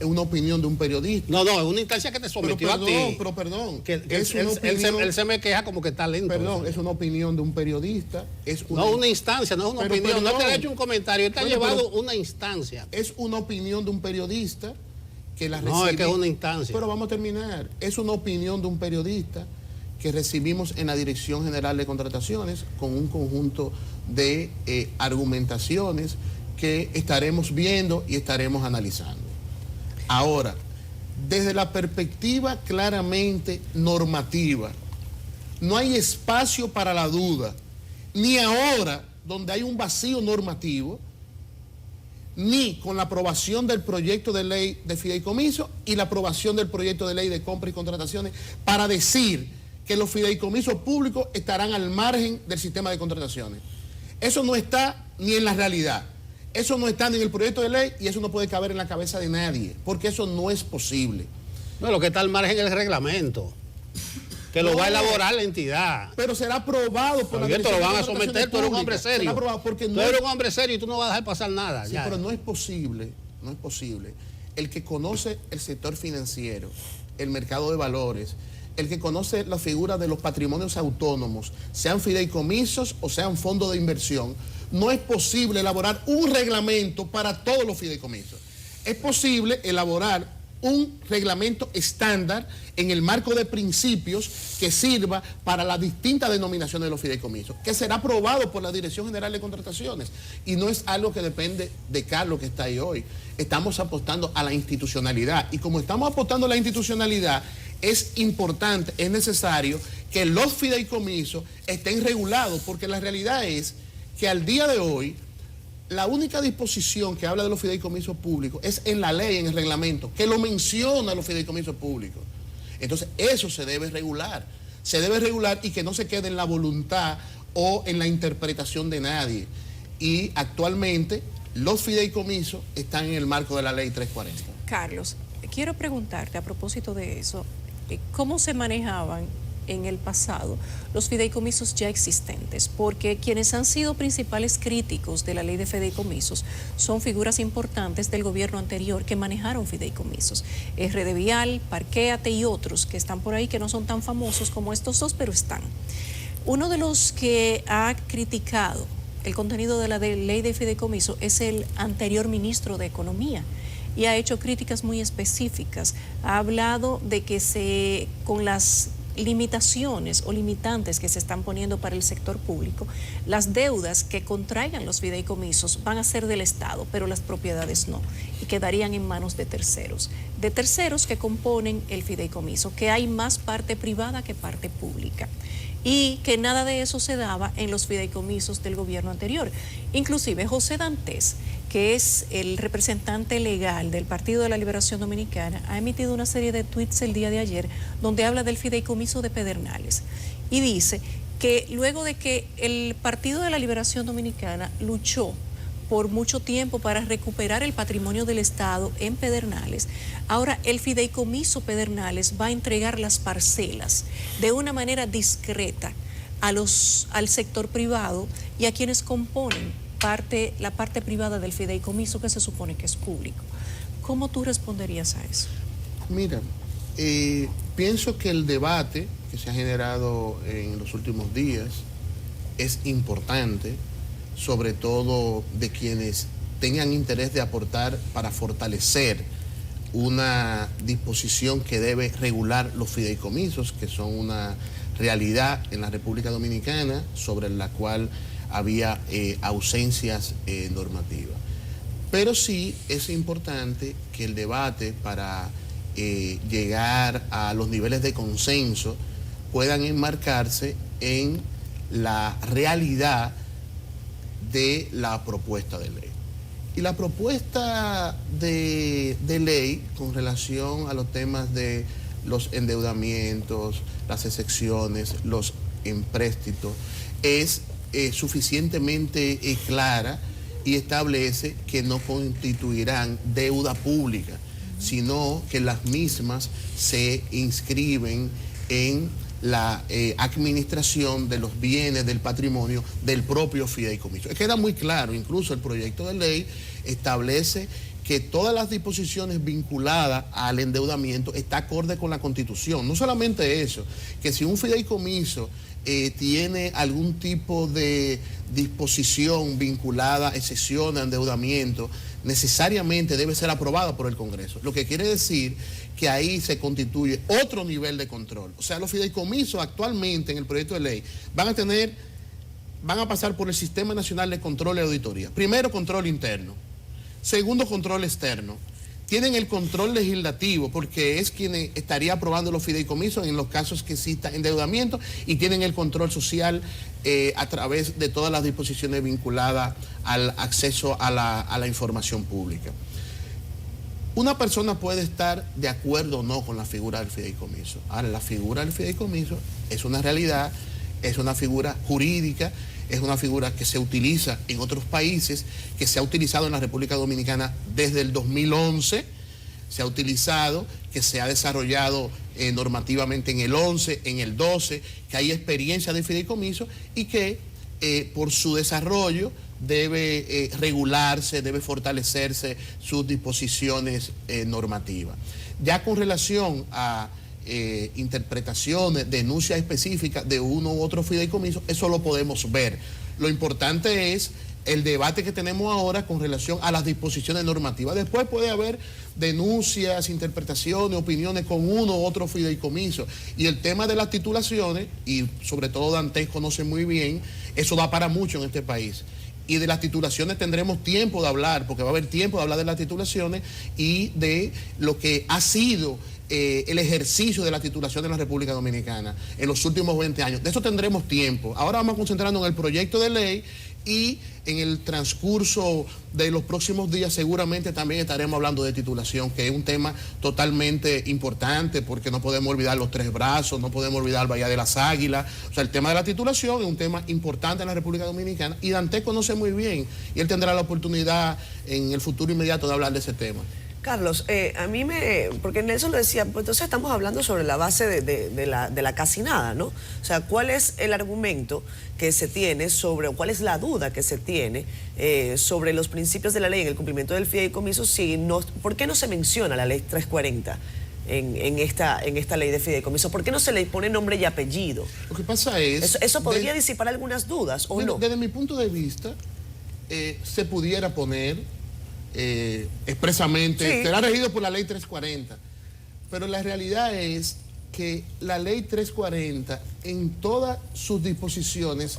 una opinión de un periodista. No, es una instancia que te sometió a ti. Pero perdón. Él se me queja como que está lento. Perdón, es una opinión de un periodista. Una instancia, no es una opinión. No te he hecho un comentario, te ha llevado una instancia. Es una opinión de un periodista que la No, es que es una instancia. Pero vamos a terminar. Es una opinión de un periodista que recibimos en la Dirección General de Contrataciones con un conjunto de argumentaciones que estaremos viendo y estaremos analizando. Ahora, desde la perspectiva claramente normativa, no hay espacio para la duda, ni ahora, donde hay un vacío normativo, ni con la aprobación del proyecto de ley de fideicomiso y la aprobación del proyecto de ley de compra y contrataciones, para decir que los fideicomisos públicos estarán al margen del sistema de contrataciones. Eso no está ni en la realidad. Eso no está ni en el proyecto de ley y eso no puede caber en la cabeza de nadie, porque eso no es posible. No, lo que está al margen es el reglamento, que lo va a elaborar la entidad. Pero será aprobado por la Dirección. Lo van a someter, tú eres un hombre serio. Será aprobado porque tú eres un hombre serio y tú no vas a dejar pasar nada. Sí, pero no es posible. El que conoce el sector financiero, el mercado de valores, el que conoce la figura de los patrimonios autónomos, sean fideicomisos o sean fondos de inversión, no es posible elaborar un reglamento para todos los fideicomisos. Es posible elaborar un reglamento estándar en el marco de principios que sirva para las distintas denominaciones de los fideicomisos, que será aprobado por la Dirección General de Contrataciones. Y no es algo que depende de Carlos, que está ahí hoy. Estamos apostando a la institucionalidad. Y como estamos apostando a la institucionalidad, es importante, es necesario que los fideicomisos estén regulados, porque la realidad es que al día de hoy, la única disposición que habla de los fideicomisos públicos es en la ley, en el reglamento, que lo menciona los fideicomisos públicos. Entonces, eso se debe regular y que no se quede en la voluntad o en la interpretación de nadie. Y actualmente, los fideicomisos están en el marco de la ley 340. Carlos, quiero preguntarte a propósito de eso, ¿cómo se manejaban en el pasado los fideicomisos ya existentes? Porque quienes han sido principales críticos de la ley de fideicomisos son figuras importantes del gobierno anterior que manejaron fideicomisos. RD Vial, Parquéate y otros que están por ahí, que no son tan famosos como estos dos, pero están. Uno de los que ha criticado el contenido de la ley de fideicomiso es el anterior ministro de Economía, y ha hecho críticas muy específicas. Ha hablado de que con las limitaciones o limitantes que se están poniendo para el sector público, las deudas que contraigan los fideicomisos van a ser del Estado, pero las propiedades no, y quedarían en manos de terceros que componen el fideicomiso, que hay más parte privada que parte pública, y que nada de eso se daba en los fideicomisos del gobierno anterior. Inclusive José Dantes, que es el representante legal del Partido de la Liberación Dominicana, ha emitido una serie de tweets el día de ayer donde habla del fideicomiso de Pedernales y dice que luego de que el Partido de la Liberación Dominicana luchó por mucho tiempo para recuperar el patrimonio del Estado en Pedernales. Ahora el fideicomiso Pedernales va a entregar las parcelas de una manera discreta al sector privado y a quienes componen la parte privada del fideicomiso, que se supone que es público. ¿Cómo tú responderías a eso? Mira, pienso que el debate que se ha generado en los últimos días es importante, sobre todo de quienes tengan interés de aportar para fortalecer una disposición que debe regular los fideicomisos, que son una realidad en la República Dominicana, sobre la cual había ausencias normativas. Pero sí es importante que el debate para llegar a los niveles de consenso puedan enmarcarse en la realidad de la propuesta de ley. Y la propuesta de ley con relación a los temas de los endeudamientos, las excepciones, los empréstitos, es suficientemente clara y establece que no constituirán deuda pública, sino que las mismas se inscriben en la administración de los bienes del patrimonio del propio fideicomiso. Queda muy claro, incluso el proyecto de ley establece que todas las disposiciones vinculadas al endeudamiento está acorde con la Constitución. No solamente eso, que si un fideicomiso tiene algún tipo de disposición vinculada a excepción, a endeudamiento, necesariamente debe ser aprobada por el Congreso. Lo que quiere decir que ahí se constituye otro nivel de control. O sea, los fideicomisos actualmente en el proyecto de ley van a pasar por el Sistema Nacional de Control y Auditoría. Primero, control interno. Segundo, control externo. Tienen el control legislativo, porque es quien estaría aprobando los fideicomisos en los casos que exista endeudamiento, y tienen el control social a través de todas las disposiciones vinculadas al acceso a la información pública. Una persona puede estar de acuerdo o no con la figura del fideicomiso. Ahora, la figura del fideicomiso es una realidad, es una figura jurídica, es una figura que se utiliza en otros países, que se ha utilizado en la República Dominicana desde el 2011, se ha utilizado, que se ha desarrollado normativamente en el 11, en el 12, que hay experiencia de fideicomiso y que por su desarrollo debe regularse, debe fortalecerse sus disposiciones normativas. Ya con relación a interpretaciones, denuncias específicas de uno u otro fideicomiso, eso lo podemos ver. Lo importante es el debate que tenemos ahora con relación a las disposiciones normativas. Después puede haber denuncias, interpretaciones, opiniones con uno u otro fideicomiso. Y el tema de las titulaciones, y sobre todo Dantes conoce muy bien, eso da para mucho en este país. Y de las titulaciones tendremos tiempo de hablar, porque va a haber tiempo de hablar de las titulaciones y de lo que ha sido el ejercicio de la titulación en la República Dominicana en los últimos 20 años. De eso tendremos tiempo. Ahora vamos a concentrarnos en el proyecto de ley y en el transcurso de los próximos días seguramente también estaremos hablando de titulación, que es un tema totalmente importante, porque no podemos olvidar los Tres Brazos, no podemos olvidar Bahía de las Águilas. O sea, el tema de la titulación es un tema importante en la República Dominicana y Dantes conoce muy bien y él tendrá la oportunidad en el futuro inmediato de hablar de ese tema. Carlos, porque Nelson lo decía, pues entonces estamos hablando sobre la base de la casi nada, ¿no? O sea, ¿cuál es el argumento que se tiene sobre, o cuál es la duda que se tiene sobre los principios de la ley en el cumplimiento del fideicomiso? ¿Por qué no se menciona la ley 340 en esta ley de fideicomiso? ¿Por qué no se le pone nombre y apellido? Lo que pasa es... ¿Eso podría disipar algunas dudas o no? Desde mi punto de vista, se pudiera poner... expresamente, sí, será regido por la ley 340, pero la realidad es que la ley 340 en todas sus disposiciones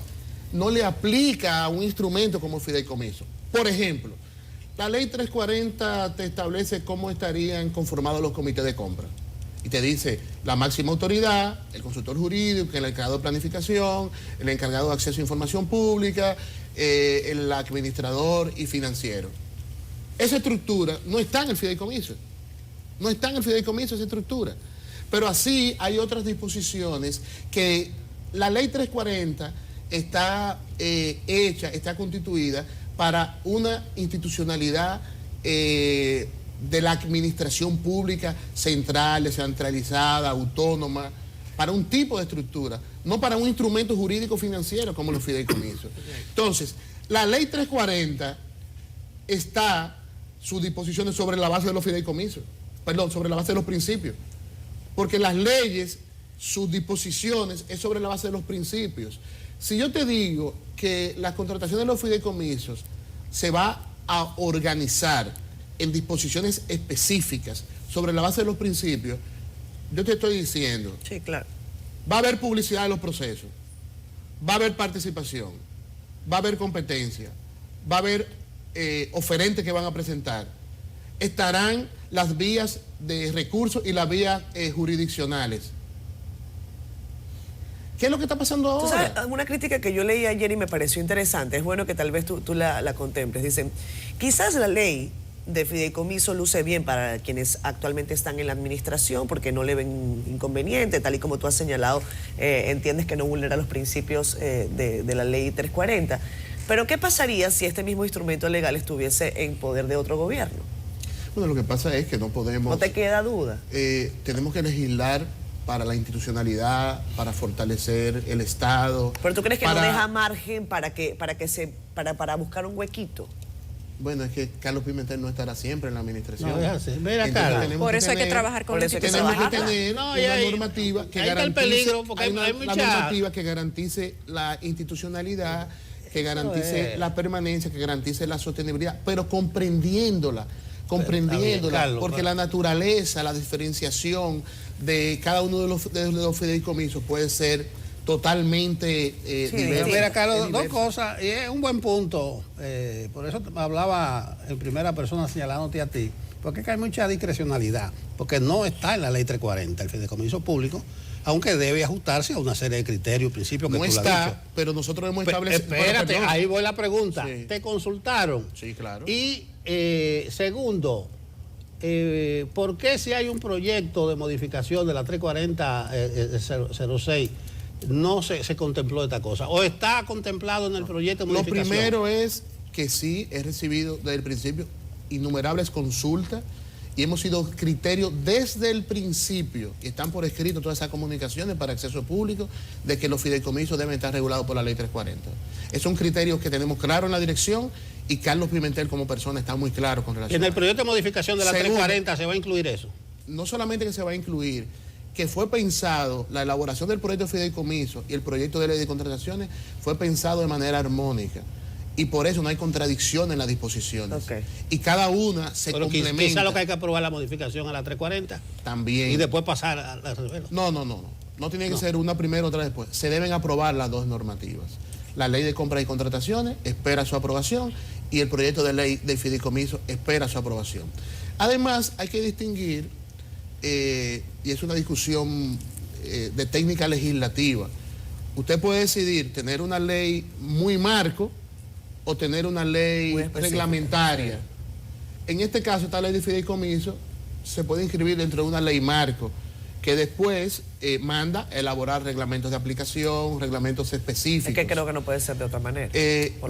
no le aplica a un instrumento como fideicomiso. Por ejemplo, la ley 340 te establece cómo estarían conformados los comités de compra y te dice la máxima autoridad, el consultor jurídico, el encargado de planificación, el encargado de acceso a información pública, el administrador y financiero. Esa estructura no está en el fideicomiso. No está en el fideicomiso esa estructura. Pero así hay otras disposiciones que la ley 340 está hecha, está constituida para una institucionalidad de la administración pública central, descentralizada, autónoma, para un tipo de estructura, no para un instrumento jurídico financiero como los fideicomisos. Entonces, la ley 340 está sus disposiciones sobre la base de los fideicomisos, perdón, sobre la base de los principios, porque las leyes, sus disposiciones es sobre la base de los principios. Si yo te digo que la contratación de los fideicomisos se va a organizar en disposiciones específicas sobre la base de los principios, yo te estoy diciendo, sí, claro, va a haber publicidad de los procesos, va a haber participación, va a haber competencia, va a haber oferentes que van a presentar, estarán las vías de recursos y las vías jurisdiccionales. ¿Qué es lo que está pasando ahora? ¿Tú sabes? Una crítica que yo leí ayer y me pareció interesante, es bueno que tal vez tú la contemples. Dicen, quizás la ley de fideicomiso luce bien para quienes actualmente están en la administración porque no le ven inconveniente, tal y como tú has señalado, entiendes que no vulnera los principios de la ley 340. Pero ¿qué pasaría si este mismo instrumento legal estuviese en poder de otro gobierno? Bueno, lo que pasa es que no podemos... ¿No te queda duda? Tenemos que legislar para la institucionalidad, para fortalecer el Estado. ¿Pero tú crees que no deja margen para buscar un huequito? Bueno, es que Carlos Pimentel no estará siempre en la administración. No, déjase. Mira, Carlos. Por eso hay que trabajar con eso. Tenemos que tener una normativa que garantice, una normativa que garantice la institucionalidad, que garantice la permanencia, que garantice la sostenibilidad, pero comprendiéndola, Carlos, porque la naturaleza, la diferenciación de cada uno de los fideicomisos puede ser totalmente diversa. Mira, Carlos, dos cosas, y es un buen punto, por eso hablaba en primera persona señalándote a ti, porque es que hay mucha discrecionalidad, porque no está en la ley 340, el fideicomiso público, aunque debe ajustarse a una serie de criterios, principios que no tú lo has está, dicho. pero nosotros hemos establecido... Espérate, ahí voy la pregunta. Sí. ¿Te consultaron? Sí, claro. Y segundo, ¿por qué si hay un proyecto de modificación de la 340-06 no se contempló esta cosa? ¿O está contemplado en el proyecto de modificación? Lo primero es que sí he recibido desde el principio innumerables consultas y hemos sido criterios desde el principio, y están por escrito todas esas comunicaciones para acceso público, de que los fideicomisos deben estar regulados por la ley 340. Es un criterio que tenemos claro en la dirección y Carlos Pimentel como persona está muy claro con relación ¿En el a proyecto de modificación de la 340 se va a incluir eso? No solamente que se va a incluir, que fue pensado, la elaboración del proyecto de fideicomiso y el proyecto de ley de contrataciones fue pensado de manera armónica. Y por eso no hay contradicción en las disposiciones. Okay. Y cada una se complementa. Quizá lo que hay que aprobar la modificación a la 340. También. Y después pasar a la reserva. No tiene que ser una primero, otra después. Se deben aprobar las dos normativas. La ley de compras y contrataciones espera su aprobación y el proyecto de ley de fideicomiso espera su aprobación. Además, hay que distinguir, y es una discusión de técnica legislativa, usted puede decidir tener una ley muy marco o tener una ley reglamentaria. En este caso, esta ley de fideicomiso se puede inscribir dentro de una ley marco que después manda a elaborar reglamentos de aplicación, reglamentos específicos. Es que creo que no puede ser de otra manera.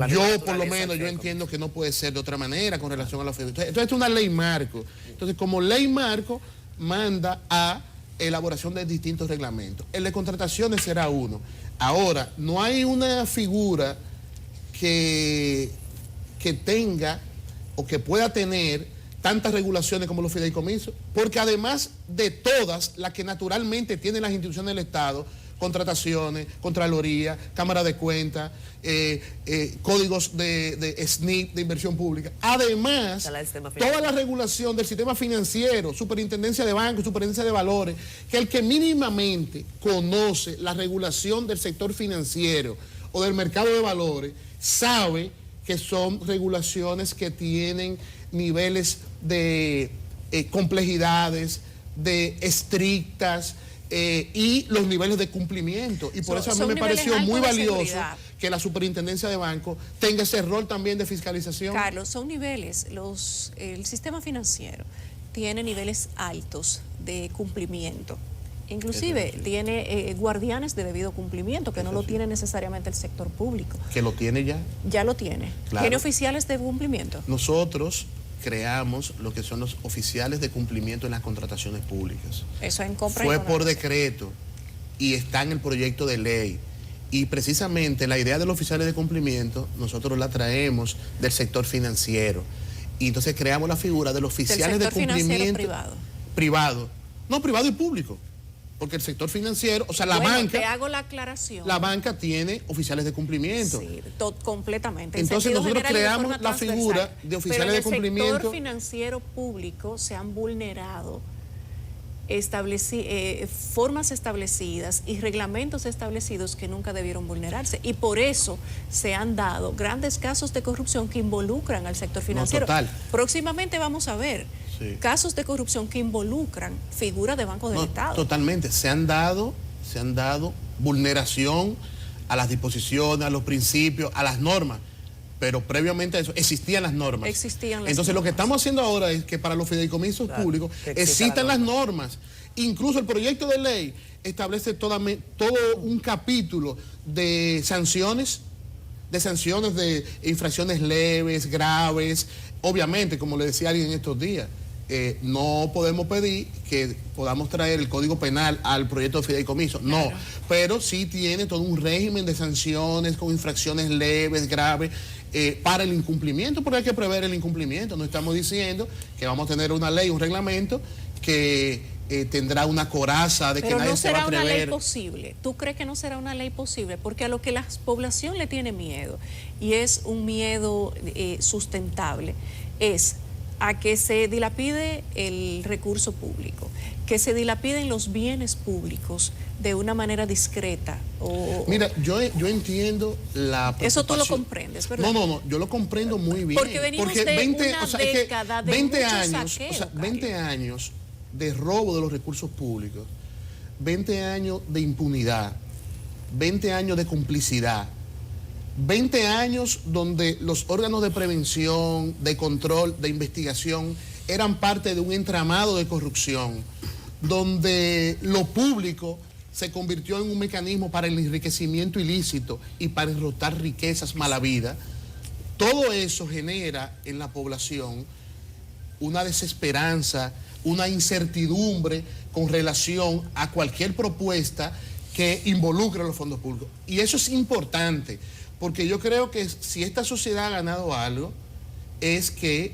Yo, por lo menos, yo entiendo que no puede ser de otra manera con relación a la fideicomiso. Entonces, es una ley marco. Entonces, como ley marco, manda a elaboración de distintos reglamentos. El de contrataciones será uno. Ahora, no hay una figura que tenga o que pueda tener tantas regulaciones como los fideicomisos, porque además de todas las que naturalmente tienen las instituciones del Estado, contrataciones, Contraloría, Cámara de Cuentas, códigos de SNIP, de inversión pública, además toda la regulación del sistema financiero, superintendencia de bancos, superintendencia de valores, que el que mínimamente conoce la regulación del sector financiero o del mercado de valores, sabe que son regulaciones que tienen niveles de complejidades, de estrictas y los niveles de cumplimiento. Y por eso a mí me pareció muy valioso que la superintendencia de bancos tenga ese rol también de fiscalización. Carlos, son niveles, el sistema financiero tiene niveles altos de cumplimiento. Inclusive tiene guardianes de debido cumplimiento, que no lo tiene necesariamente el sector público. ¿Que lo tiene ya? Ya lo tiene. Claro. ¿Tiene oficiales de cumplimiento? Nosotros creamos lo que son los oficiales de cumplimiento en las contrataciones públicas. Eso en compra y Fue comercio. por decreto y está en el proyecto de ley. Y precisamente la idea de los oficiales de cumplimiento nosotros la traemos del sector financiero. Y entonces creamos la figura de los oficiales de cumplimiento privado. Privado. No, privado y público. Porque el sector financiero, o sea, la banca... Te hago la aclaración. La banca tiene oficiales de cumplimiento. Sí, completamente. Entonces nosotros creamos la figura de oficiales de cumplimiento. En el sector financiero público se han vulnerado formas establecidas y reglamentos establecidos que nunca debieron vulnerarse. Y por eso se han dado grandes casos de corrupción que involucran al sector financiero. No, total. Próximamente vamos a ver casos de corrupción que involucran figuras de bancos del Estado. Totalmente. Se han dado vulneración a las disposiciones, a los principios, a las normas. Pero previamente a eso existían las normas. Entonces lo que estamos haciendo ahora es que para los fideicomisos públicos existan las normas. Incluso el proyecto de ley establece todo un capítulo de sanciones de infracciones leves, graves. Obviamente, como le decía alguien estos días, no podemos pedir que podamos traer el Código Penal al proyecto de fideicomiso, no, pero sí tiene todo un régimen de sanciones con infracciones leves, graves, para el incumplimiento, porque hay que prever el incumplimiento. No estamos diciendo que vamos a tener una ley, un reglamento que tendrá una coraza de que nadie se va a atrever. Pero no será una ley posible. ¿Tú crees que no será una ley posible? Porque a lo que la población le tiene miedo, y es un miedo sustentable, es a que se dilapide el recurso público, que se dilapiden los bienes públicos de una manera discreta. Mira, yo entiendo la preocupación. Eso tú lo comprendes, ¿verdad? No, yo lo comprendo muy bien. Porque venimos de una década de 20 mucho años, saqueo, 20 años de robo de los recursos públicos, 20 años de impunidad, 20 años de complicidad, 20 años donde los órganos de prevención, de control, de investigación eran parte de un entramado de corrupción, donde lo público se convirtió en un mecanismo para el enriquecimiento ilícito y para enrotar riquezas malavidas. Todo eso genera en la población una desesperanza, una incertidumbre con relación a cualquier propuesta que involucre los fondos públicos. Y eso es importante, porque yo creo que si esta sociedad ha ganado algo, es que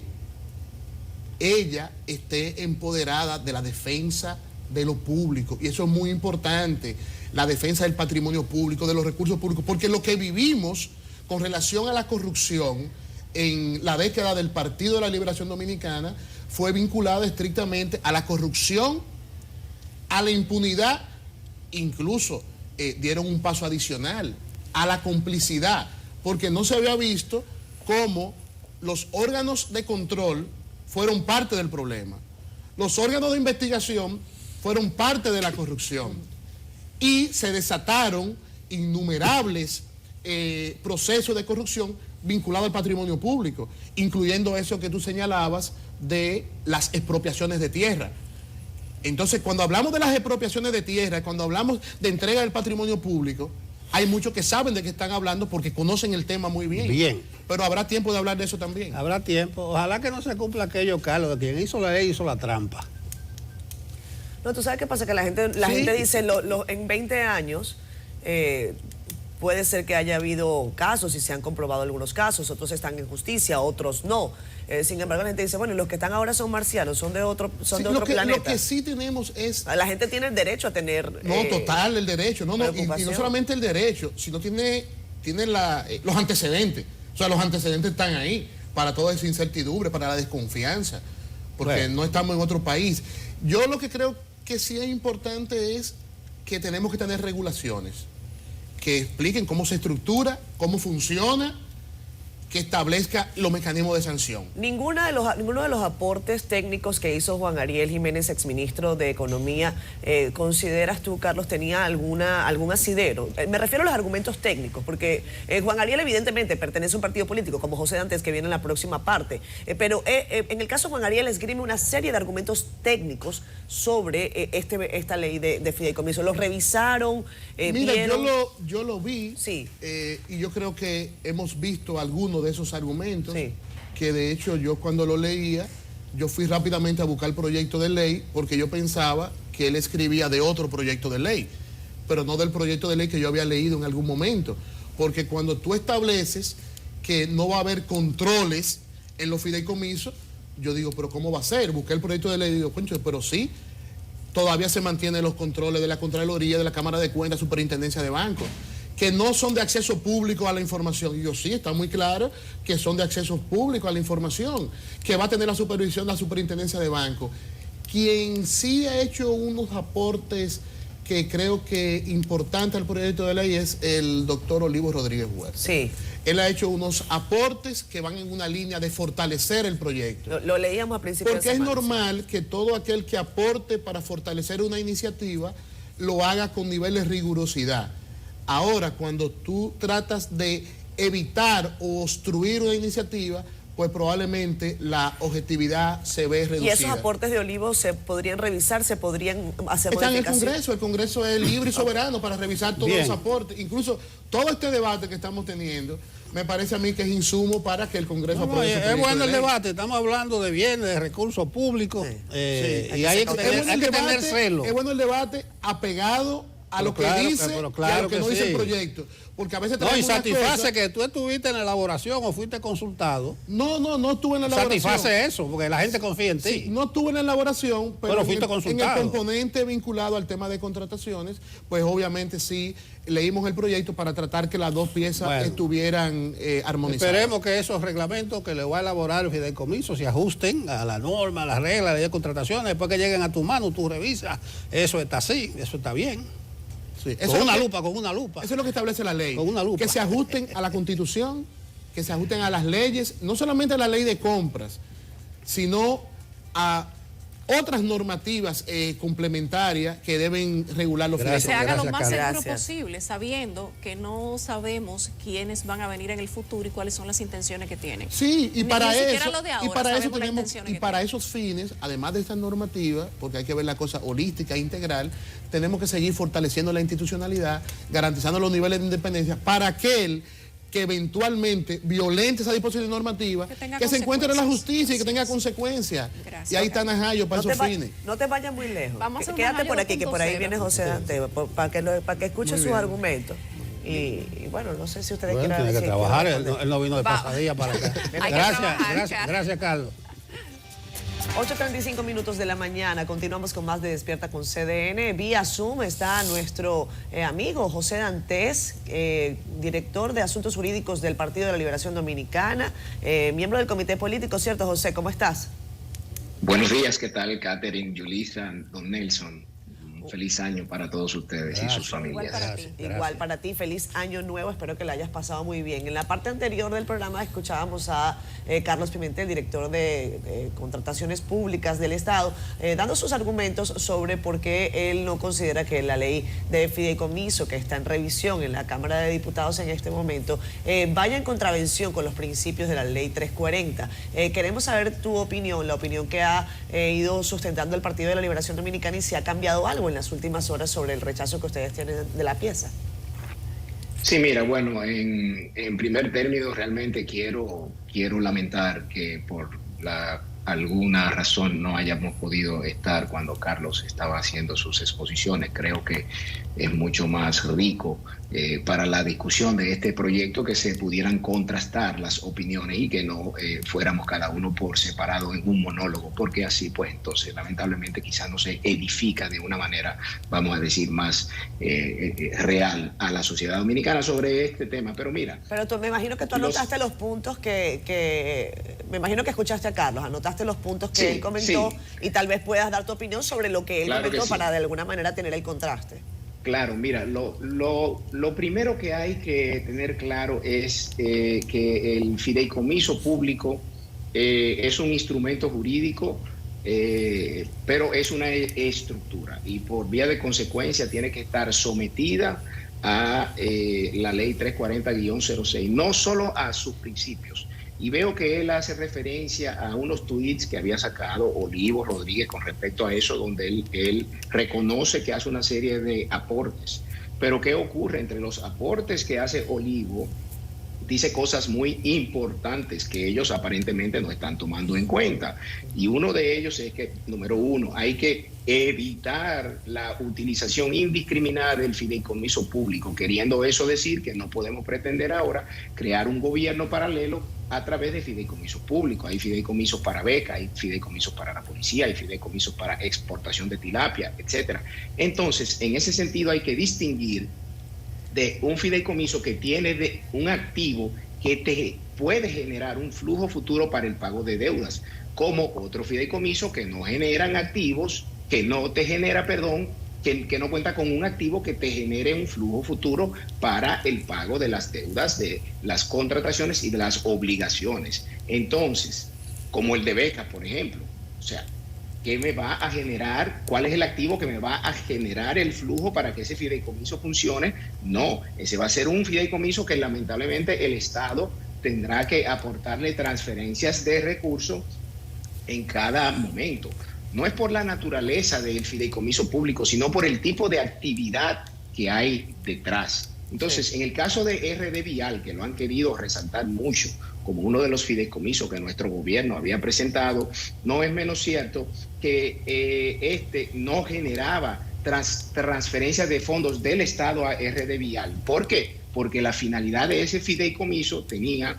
ella esté empoderada de la defensa de lo público, y eso es muy importante, la defensa del patrimonio público, de los recursos públicos, porque lo que vivimos con relación a la corrupción en la década del Partido de la Liberación Dominicana fue vinculada estrictamente a la corrupción, a la impunidad, incluso dieron un paso adicional, a la complicidad, porque no se había visto cómo los órganos de control fueron parte del problema. Los órganos de investigación fueron parte de la corrupción y se desataron innumerables procesos de corrupción vinculados al patrimonio público, incluyendo eso que tú señalabas de las expropiaciones de tierra. Entonces, cuando hablamos de las expropiaciones de tierra, cuando hablamos de entrega del patrimonio público, hay muchos que saben de qué están hablando porque conocen el tema muy bien. Bien. Pero habrá tiempo de hablar de eso también. Habrá tiempo. Ojalá que no se cumpla aquello, Carlos, que quien hizo la ley hizo la trampa. No, tú sabes qué pasa, que la gente dice, en 20 años puede ser que haya habido casos y se han comprobado algunos casos, otros están en justicia, otros no. Sin embargo, la gente dice, bueno, los que están ahora son marcianos, son de otro planeta. Lo que sí tenemos es... La gente tiene el derecho a tener... No, total, el derecho. Y no solamente el derecho, sino tiene los antecedentes. O sea, los antecedentes están ahí para toda esa incertidumbre, para la desconfianza, porque no estamos en otro país. Yo lo que creo que sí es importante es que tenemos que tener regulaciones que expliquen cómo se estructura, cómo funciona que establezca los mecanismos de sanción. Ninguno de los aportes técnicos que hizo Juan Ariel Jiménez, exministro de Economía, ¿consideras tú, Carlos, tenía algún asidero? Me refiero a los argumentos técnicos, porque Juan Ariel evidentemente pertenece a un partido político, como José Dantes, que viene en la próxima parte, pero en el caso de Juan Ariel esgrime una serie de argumentos técnicos sobre esta ley de fideicomiso. ¿Los revisaron? Mira, ¿vieron? yo lo vi, sí. Y yo creo que hemos visto algunos de esos argumentos, sí, que de hecho yo cuando lo leía, yo fui rápidamente a buscar el proyecto de ley, porque yo pensaba que él escribía de otro proyecto de ley, pero no del proyecto de ley que yo había leído en algún momento, porque cuando tú estableces que no va a haber controles en los fideicomisos, yo digo, pero ¿cómo va a ser? Busqué el proyecto de ley y digo, concho, pero sí, todavía se mantienen los controles de la Contraloría, de la Cámara de Cuentas, Superintendencia de Bancos, que no son de acceso público a la información. Y yo sí, está muy claro que son de acceso público a la información, que va a tener la supervisión de la Superintendencia de Bancos. Quien sí ha hecho unos aportes que creo que importante al proyecto de ley es el doctor Olivo Rodríguez Huerta. Sí. Él ha hecho unos aportes que van en una línea de fortalecer el proyecto. Lo leíamos a principios de semana. Porque es normal que todo aquel que aporte para fortalecer una iniciativa lo haga con nivel de rigurosidad. Ahora, cuando tú tratas de evitar o obstruir una iniciativa, pues probablemente la objetividad se ve reducida. ¿Y esos aportes de Olivo se podrían revisar, se podrían hacer Está en el modificaciones? Congreso. El Congreso es libre y soberano para revisar todos los aportes. Incluso todo este debate que estamos teniendo, me parece a mí que es insumo para que el Congreso apruebe su es proyecto bueno de el ley. debate, estamos hablando de bienes, de recursos públicos, y hay que tener celo. Es bueno el debate apegado a Pero lo que claro, dice pero y claro a lo que no que dice sí. el proyecto. Porque a veces No, y traemos una satisface cosa- que tú estuviste en la elaboración o fuiste consultado. No estuve en la elaboración. Satisface eso, porque la gente confía en ti. Sí, no estuve en la elaboración, pero fuiste en el consultado. componente vinculado al tema de contrataciones, pues obviamente sí leímos el proyecto para tratar que las dos piezas estuvieran armonizadas. Esperemos que esos reglamentos que le va a elaborar el fideicomiso se ajusten a la norma, a las reglas, a la ley de contrataciones. Después que lleguen a tu mano, tú revisas. Eso está así, eso está bien. Sí, Con una lupa. Eso es lo que establece la ley. Con una lupa. Que se ajusten a la Constitución, que se ajusten a las leyes, no solamente a la ley de compras, sino a otras normativas complementarias que deben regular los Que se haga lo más seguro Gracias. posible, sabiendo que no sabemos quiénes van a venir en el futuro y cuáles son las intenciones que tienen. Sí, y Ni para siquiera eso, lo de y ahora, para eso sabemos las tenemos, intenciones y que para tienen. esos fines, además de esta normativa, porque hay que ver la cosa holística e integral, tenemos que seguir fortaleciendo la institucionalidad, garantizando los niveles de independencia para aquel que eventualmente violente esa disposición normativa, que se encuentre en la justicia y que tenga consecuencias. Gracias. Y ahí está Najayo para esos fines. No te vayas muy lejos. Vamos a hacer un Quédate Najayo por aquí, que por ahí 2.0. viene José Dante, para que escuche Muy sus bien. argumentos. Y bueno, no sé si ustedes Bueno, quieran... tiene que si trabajar, quieran él no vino de pasadilla para acá. Hay que trabajar, Gracias, Carlos. 8:35 minutos de la mañana, continuamos con más de Despierta con CDN. Vía Zoom está nuestro amigo José Dantes, director de Asuntos Jurídicos del Partido de la Liberación Dominicana, miembro del Comité Político, ¿cierto, José? ¿Cómo estás? Buenos días, ¿qué tal, Catherine, Yulisa, don Nelson? Un feliz año para todos ustedes y sus familias. Igual para ti, feliz año nuevo, espero que la hayas pasado muy bien. En la parte anterior del programa escuchábamos a Carlos Pimentel, director de Contrataciones Públicas del Estado, dando sus argumentos sobre por qué él no considera que la ley de fideicomiso, que está en revisión en la Cámara de Diputados en este momento, vaya en contravención con los principios de la ley 340. Queremos saber tu opinión, la opinión que ha ido sustentando el Partido de la Liberación Dominicana y si ha cambiado algo en las últimas horas sobre el rechazo que ustedes tienen de la pieza. Sí, mira, bueno, en primer término realmente quiero lamentar que por alguna razón no hayamos podido estar cuando Carlos estaba haciendo sus exposiciones. Creo que es mucho más rico para la discusión de este proyecto que se pudieran contrastar las opiniones y que no fuéramos cada uno por separado en un monólogo, porque así pues entonces lamentablemente quizás no se edifica de una manera, vamos a decir, más real a la sociedad dominicana sobre este tema. Pero mira... Pero me imagino que tú anotaste los puntos me imagino que escuchaste a Carlos, anotaste los puntos que él comentó y tal vez puedas dar tu opinión sobre lo que él comentó para de alguna manera tener el contraste. Claro, mira, lo primero que hay que tener claro es que el fideicomiso público es un instrumento jurídico, pero es una estructura y por vía de consecuencia tiene que estar sometida a la ley 340-06, no solo a sus principios. Y veo que él hace referencia a unos tweets que había sacado Olivo Rodríguez con respecto a eso, donde él reconoce que hace una serie de aportes. Pero ¿qué ocurre? Entre los aportes que hace Olivo, dice cosas muy importantes que ellos aparentemente no están tomando en cuenta. Y uno de ellos es que, número uno, hay que evitar la utilización indiscriminada del fideicomiso público, queriendo eso decir que no podemos pretender ahora crear un gobierno paralelo a través de fideicomisos públicos. Hay fideicomisos para becas, hay fideicomisos para la policía, hay fideicomisos para exportación de tilapia, etcétera. Entonces, en ese sentido hay que distinguir de un fideicomiso que tiene de un activo que te puede generar un flujo futuro para el pago de deudas, como otro fideicomiso que no generan activos, que no te genera, que no cuenta con un activo que te genere un flujo futuro para el pago de las deudas, de las contrataciones y de las obligaciones. Entonces, como el de becas, por ejemplo, o sea, ¿qué me va a generar? ¿Cuál es el activo que me va a generar el flujo para que ese fideicomiso funcione? No, ese va a ser un fideicomiso que lamentablemente el Estado tendrá que aportarle transferencias de recursos en cada momento. No es por la naturaleza del fideicomiso público, sino por el tipo de actividad que hay detrás. Entonces, en el caso de RD Vial, que lo han querido resaltar mucho como uno de los fideicomisos que nuestro gobierno había presentado, no es menos cierto que este no generaba transferencias de fondos del Estado a RD Vial. ¿Por qué? Porque la finalidad de ese fideicomiso tenía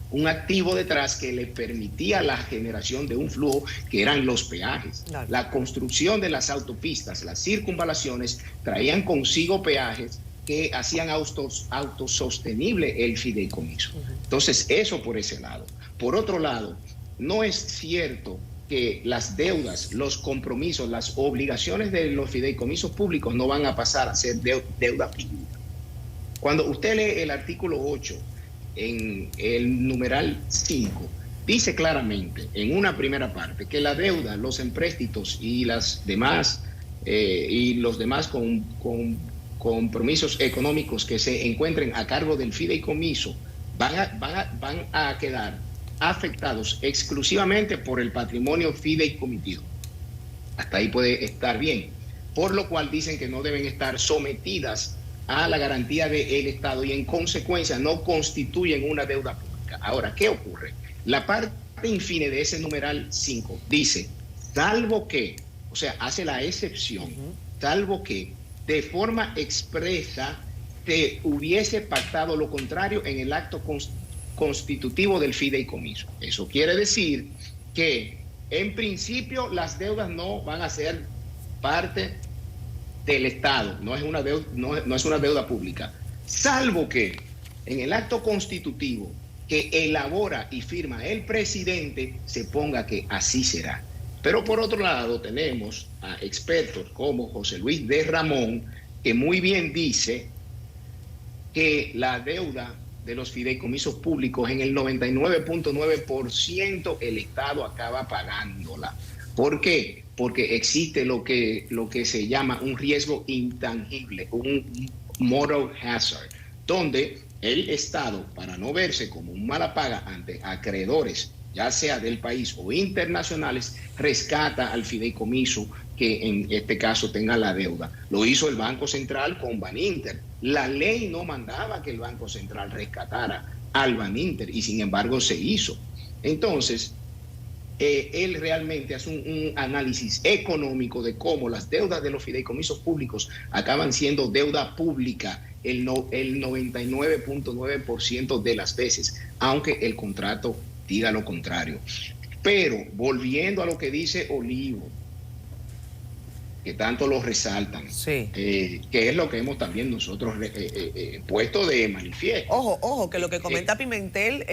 un activo detrás que le permitía la generación de un flujo que eran los peajes. Claro. La construcción de las autopistas, las circunvalaciones, traían consigo peajes que hacían autosostenible el fideicomiso. Entonces, eso por ese lado. Por otro lado, no es cierto que las deudas, los compromisos, las obligaciones de los fideicomisos públicos no van a pasar a ser deuda pública. Cuando usted lee el artículo 8, en el numeral 5, dice claramente en una primera parte que la deuda, los empréstitos y las demás los demás con compromisos económicos que se encuentren a cargo del fideicomiso van a quedar afectados exclusivamente por el patrimonio fideicomitido. Hasta ahí puede estar bien. Por lo cual dicen que no deben estar sometidas a la garantía del Estado y en consecuencia no constituyen una deuda pública. Ahora, ¿qué ocurre? La parte infine de ese numeral 5 dice, salvo que, o sea, hace la excepción, salvo que de forma expresa se hubiese pactado lo contrario en el acto constitutivo del fideicomiso. Eso quiere decir que en principio las deudas no van a ser parte del Estado, no es una deuda pública, salvo que en el acto constitutivo que elabora y firma el presidente se ponga que así será. Pero por otro lado tenemos a expertos como José Luis de Ramón, que muy bien dice que la deuda de los fideicomisos públicos en el 99.9% el Estado acaba pagándola. ¿Por qué? Porque existe lo que se llama un riesgo intangible, un moral hazard, donde el Estado, para no verse como un mala paga ante acreedores, ya sea del país o internacionales, rescata al fideicomiso que en este caso tenga la deuda. Lo hizo el Banco Central con Baninter. La ley no mandaba que el Banco Central rescatara al Baninter y sin embargo se hizo. Entonces, él realmente hace un análisis económico de cómo las deudas de los fideicomisos públicos acaban siendo deuda pública el 99.9% de las veces, aunque el contrato diga lo contrario. Pero volviendo a lo que dice Olivo, que tanto lo resaltan, sí, que es lo que hemos también nosotros puesto de manifiesto. Ojo, que lo que comenta Pimentel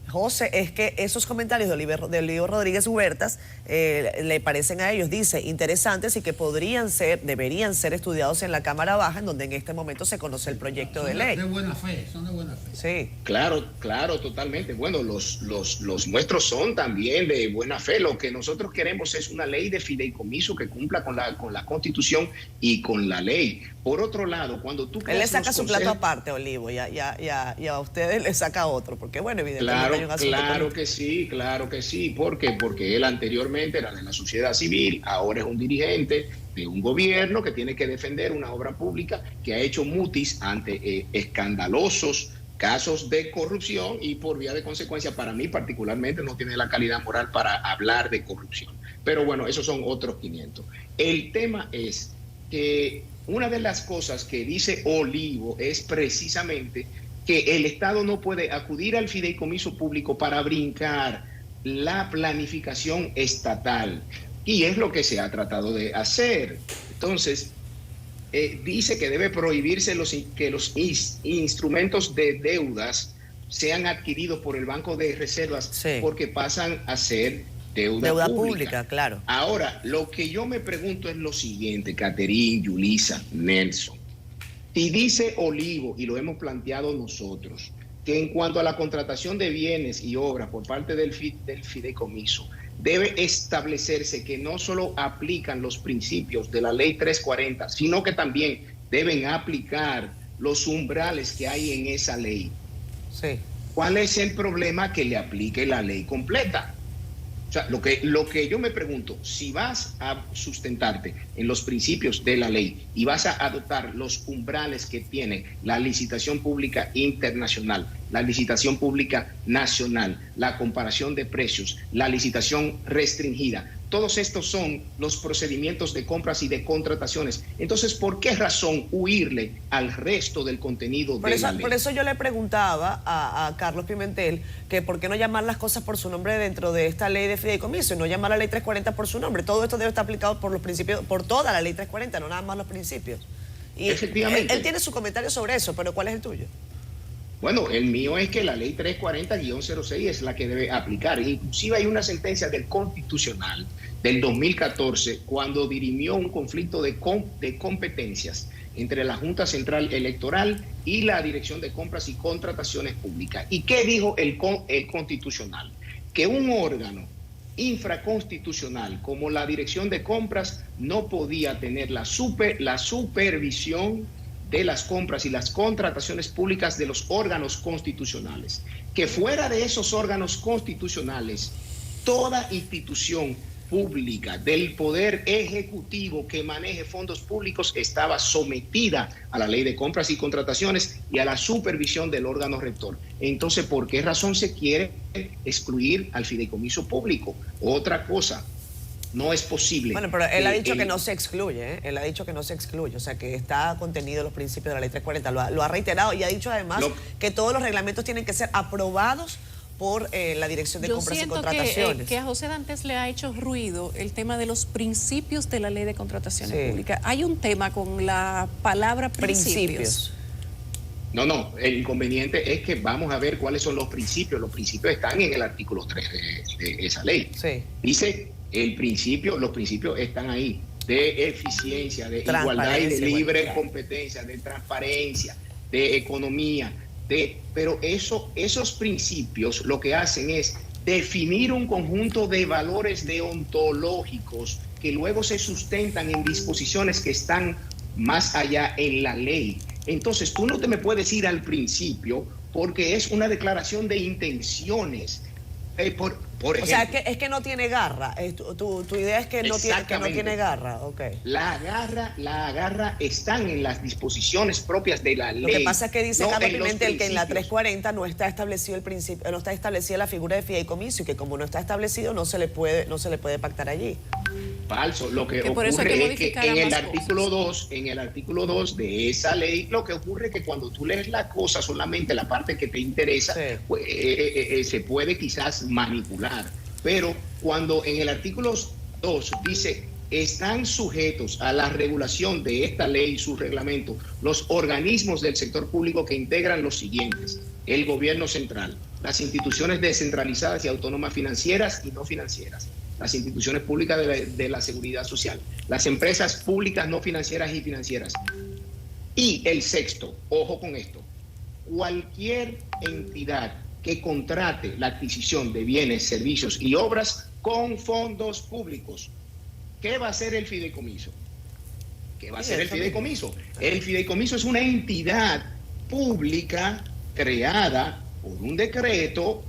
José, es que esos comentarios de Olivo Rodríguez Huertas le parecen a ellos, dice, interesantes y que deberían ser estudiados en la Cámara Baja, en donde en este momento se conoce el proyecto de ley. Son de buena fe. Sí. Claro, totalmente. Bueno, los nuestros son también de buena fe. Lo que nosotros queremos es una ley de fideicomiso que cumpla con la Constitución y con la ley. Por otro lado, cuando tú... Él le saca su plato aparte, Olivo, y a ustedes le saca otro, porque bueno, evidentemente... Claro que sí. ¿Por qué? Porque él anteriormente era de la sociedad civil, ahora es un dirigente de un gobierno que tiene que defender una obra pública que ha hecho mutis ante escandalosos casos de corrupción y por vía de consecuencia, para mí particularmente, no tiene la calidad moral para hablar de corrupción. Pero bueno, esos son otros 500. El tema es que una de las cosas que dice Olivo es precisamente que el Estado no puede acudir al fideicomiso público para brincar la planificación estatal. Y es lo que se ha tratado de hacer. Entonces, dice que debe prohibirse que los instrumentos de deudas sean adquiridos por el Banco de Reservas porque pasan a ser deuda pública. Claro. Ahora, lo que yo me pregunto es lo siguiente, Caterine, Yulisa, Nelson. Si dice Olivo, y lo hemos planteado nosotros, que en cuanto a la contratación de bienes y obras por parte del fideicomiso, debe establecerse que no solo aplican los principios de la Ley 340, sino que también deben aplicar los umbrales que hay en esa ley. Sí. ¿Cuál es el problema? Que le aplique la ley completa. O sea, lo que yo me pregunto, si vas a sustentarte en los principios de la ley y vas a adoptar los umbrales que tiene la licitación pública internacional, la licitación pública nacional, la comparación de precios, la licitación restringida, todos estos son los procedimientos de compras y de contrataciones. Entonces, ¿por qué razón huirle al resto del contenido de la ley? Por eso yo le preguntaba a Carlos Pimentel que por qué no llamar las cosas por su nombre dentro de esta ley de fideicomiso y no llamar a la ley 340 por su nombre. Todo esto debe estar aplicado por los principios, por toda la ley 340, no nada más los principios. Y efectivamente. Él tiene su comentario sobre eso, pero ¿cuál es el tuyo? Bueno, el mío es que la ley 340-06 es la que debe aplicar. Inclusive hay una sentencia del Constitucional del 2014 cuando dirimió un conflicto de competencias entre la Junta Central Electoral y la Dirección de Compras y Contrataciones Públicas. ¿Y qué dijo el Constitucional? Que un órgano infraconstitucional como la Dirección de Compras no podía tener la supervisión de las compras y las contrataciones públicas de los órganos constitucionales. Que fuera de esos órganos constitucionales, toda institución pública del Poder Ejecutivo que maneje fondos públicos estaba sometida a la Ley de Compras y Contrataciones y a la supervisión del órgano rector. Entonces, ¿por qué razón se quiere excluir al fideicomiso público? Otra cosa, no es posible. Bueno, pero él ha dicho que no se excluye, Él ha dicho que no se excluye, o sea, que está contenido en los principios de la Ley 340. Lo ha reiterado y ha dicho además que todos los reglamentos tienen que ser aprobados por la Dirección de Compras y Contrataciones. Yo siento que a José Dantes le ha hecho ruido el tema de los principios de la Ley de Contrataciones Públicas. Hay un tema con la palabra principios. No, el inconveniente es que vamos a ver cuáles son los principios. Los principios están en el artículo 3 de esa ley. Sí. Dice los principios están ahí, de eficiencia, de igualdad y de libre competencia, de transparencia, de economía, pero esos principios lo que hacen es definir un conjunto de valores deontológicos que luego se sustentan en disposiciones que están más allá en la ley. Entonces, tú no te me puedes ir al principio porque es una declaración de intenciones. Por ejemplo, o sea, es que no tiene garra. Tu idea es que no tiene garra. Okay. La garra están en las disposiciones propias de la ley. Lo que pasa es que dice Carlos Pimentel que en la 340 no está establecido el principio, no está establecida la figura de fideicomiso y que como no está establecido no se le puede pactar allí. Falso. Lo que ocurre es que en el artículo 2 de esa ley, lo que ocurre es que cuando tú lees la cosa, solamente la parte que te interesa, pues, se puede quizás manipular. Pero cuando en el artículo 2 dice están sujetos a la regulación de esta ley y sus reglamentos los organismos del sector público que integran los siguientes: el gobierno central, las instituciones descentralizadas y autónomas financieras y no financieras, las instituciones públicas de la seguridad social, las empresas públicas no financieras y financieras. Y el sexto, ojo con esto, cualquier entidad que contrate la adquisición de bienes, servicios y obras con fondos públicos. ¿Qué va a hacer el fideicomiso? ¿Qué va a hacer el fideicomiso? El fideicomiso es una entidad pública creada por un decreto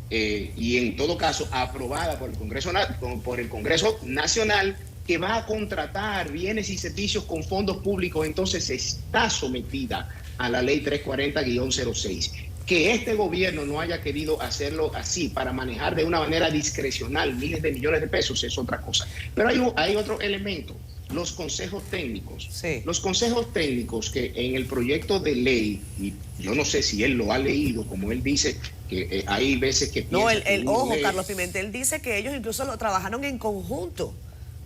y en todo caso aprobada por el Congreso Nacional, que va a contratar bienes y servicios con fondos públicos. Entonces está sometida a la ley 340-06. Que este gobierno no haya querido hacerlo así para manejar de una manera discrecional miles de millones de pesos es otra cosa. Pero hay otro elemento, los consejos técnicos. Sí. Los consejos técnicos que en el proyecto de ley, y yo no sé si él lo ha leído, como él dice, que hay veces que piensa... No, ojo, Carlos Pimentel dice que ellos incluso lo trabajaron en conjunto.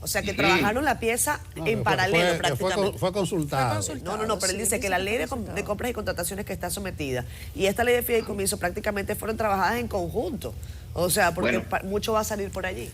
O sea, que trabajaron la pieza en paralelo prácticamente. Fue consultado. No, pero él dice que la ley de compras y contrataciones que está sometida y esta ley de fideicomiso prácticamente fueron trabajadas en conjunto. O sea, porque mucho va a salir por allí.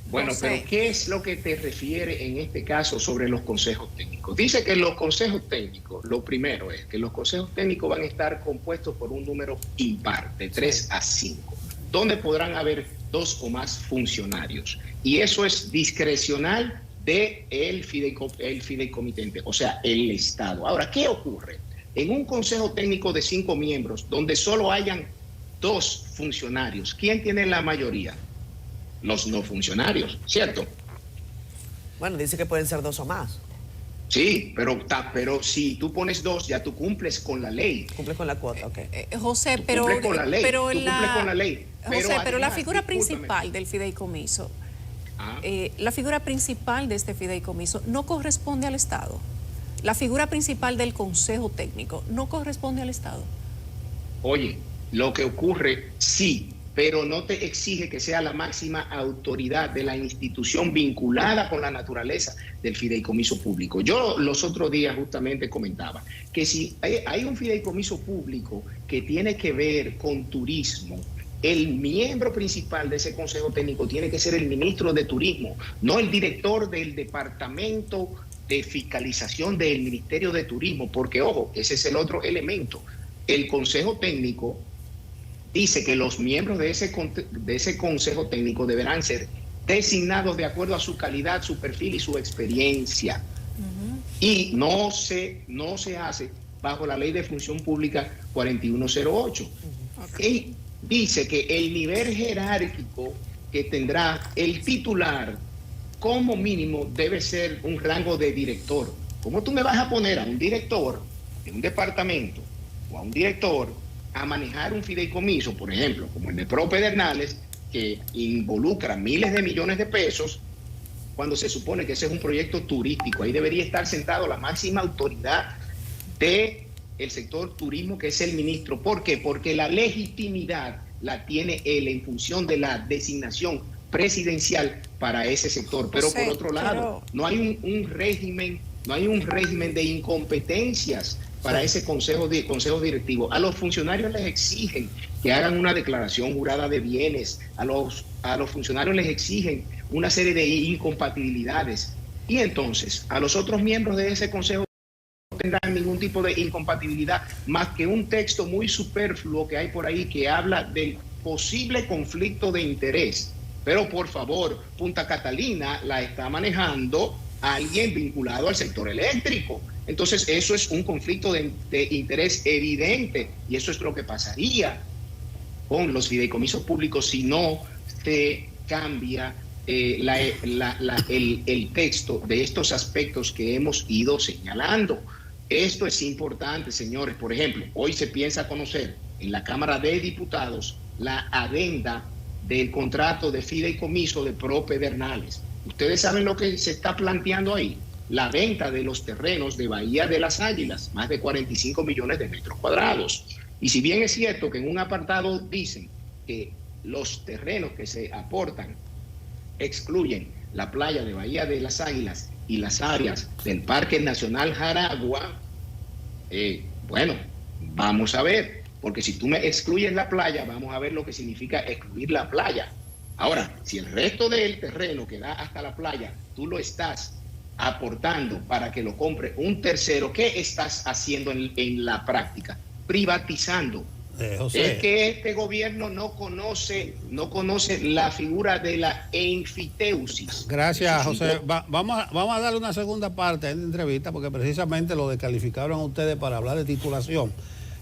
Bueno, pero ¿qué es lo que te refiere en este caso sobre los consejos técnicos? Dice que los consejos técnicos, lo primero es que los consejos técnicos van a estar compuestos por un número impar, de 3 a 5, donde podrán haber 2 o más funcionarios. Y eso es discrecional del fideicomitente, o sea, el Estado. Ahora, ¿qué ocurre? En un consejo técnico de 5 miembros, donde solo hayan 2 funcionarios, ¿quién tiene la mayoría? Los no funcionarios, ¿cierto? Bueno, dice que pueden ser 2 o más. Sí, pero si tú pones 2, ya tú cumples con la ley. Cumples con la cuota, ok. José, pero... Cumples con la ley, tú cumples con la ley. José, pero la figura principal del fideicomiso, la figura principal de este fideicomiso no corresponde al Estado. La figura principal del Consejo Técnico no corresponde al Estado. Oye, lo que ocurre, sí, pero no te exige que sea la máxima autoridad de la institución vinculada con la naturaleza del fideicomiso público. Yo los otros días justamente comentaba que si hay un fideicomiso público que tiene que ver con turismo, el miembro principal de ese consejo técnico tiene que ser el ministro de Turismo, no el director del departamento de fiscalización del Ministerio de Turismo, porque ojo, ese es el otro elemento. El consejo técnico dice que los miembros de ese consejo técnico deberán ser designados de acuerdo a su calidad, su perfil y su experiencia. Y no se hace bajo la Ley de Función Pública 4108. Y dice que el nivel jerárquico que tendrá el titular como mínimo debe ser un rango de director. ¿Cómo tú me vas a poner a un director de un departamento o a un director a manejar un fideicomiso, por ejemplo, como el de Pro Pedernales, que involucra miles de millones de pesos, cuando se supone que ese es un proyecto turístico? Ahí debería estar sentado la máxima autoridad del sector turismo, que es el ministro. ¿Por qué? Porque la legitimidad la tiene él en función de la designación presidencial para ese sector. Pero por otro lado, no hay un régimen de incompetencias para ese consejo directivo. A los funcionarios les exigen que hagan una declaración jurada de bienes, a los funcionarios les exigen una serie de incompatibilidades, y entonces a los otros miembros de ese consejo no tendrán ningún tipo de incompatibilidad, más que un texto muy superfluo que hay por ahí que habla del posible conflicto de interés. Pero por favor, Punta Catalina la está manejando alguien vinculado al sector eléctrico. Entonces eso es un conflicto de interés evidente, y eso es lo que pasaría con los fideicomisos públicos si no se cambia el texto de estos aspectos que hemos ido señalando. Esto es importante, señores. Por ejemplo, hoy se piensa conocer en la Cámara de Diputados la adenda del contrato de fideicomiso de Pro Pedernales. ¿Ustedes saben lo que se está planteando ahí? La venta de los terrenos de Bahía de las Águilas, más de 45 millones de metros cuadrados. Y si bien es cierto que en un apartado dicen que los terrenos que se aportan excluyen la playa de Bahía de las Águilas y las áreas del Parque Nacional Jaragua, bueno, vamos a ver, porque si tú me excluyes la playa, vamos a ver lo que significa excluir la playa. Ahora, si el resto del terreno que da hasta la playa, tú lo estás aportando para que lo compre un tercero, ¿qué estás haciendo en la práctica? Privatizando. José. Es que este gobierno no conoce la figura de la enfiteusis. Gracias, José. Vamos a darle una segunda parte a esta entrevista porque precisamente lo descalificaron a ustedes para hablar de titulación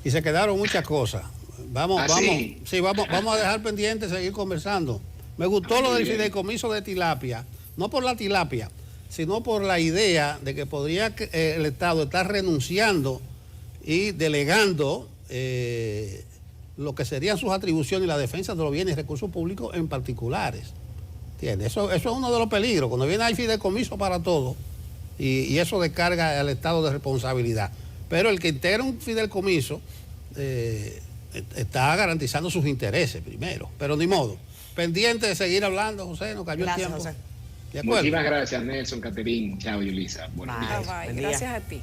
y se quedaron muchas cosas. Vamos a dejar pendiente seguir conversando. Me gustó lo del fideicomiso de tilapia, no por la tilapia, sino por la idea de que podría el Estado estar renunciando y delegando lo que serían sus atribuciones y la defensa de los bienes y recursos públicos en particulares. ¿Entiendes? Eso es uno de los peligros. Cuando viene el fideicomiso para todo y eso descarga al Estado de responsabilidad. Pero el que integra un fideicomiso está garantizando sus intereses primero. Pero ni modo. Pendiente de seguir hablando, José, nos cayó el tiempo. José. Muchísimas gracias, Nelson, Caterín, chao, Yulisa. Buenos días. Bye. Gracias a ti.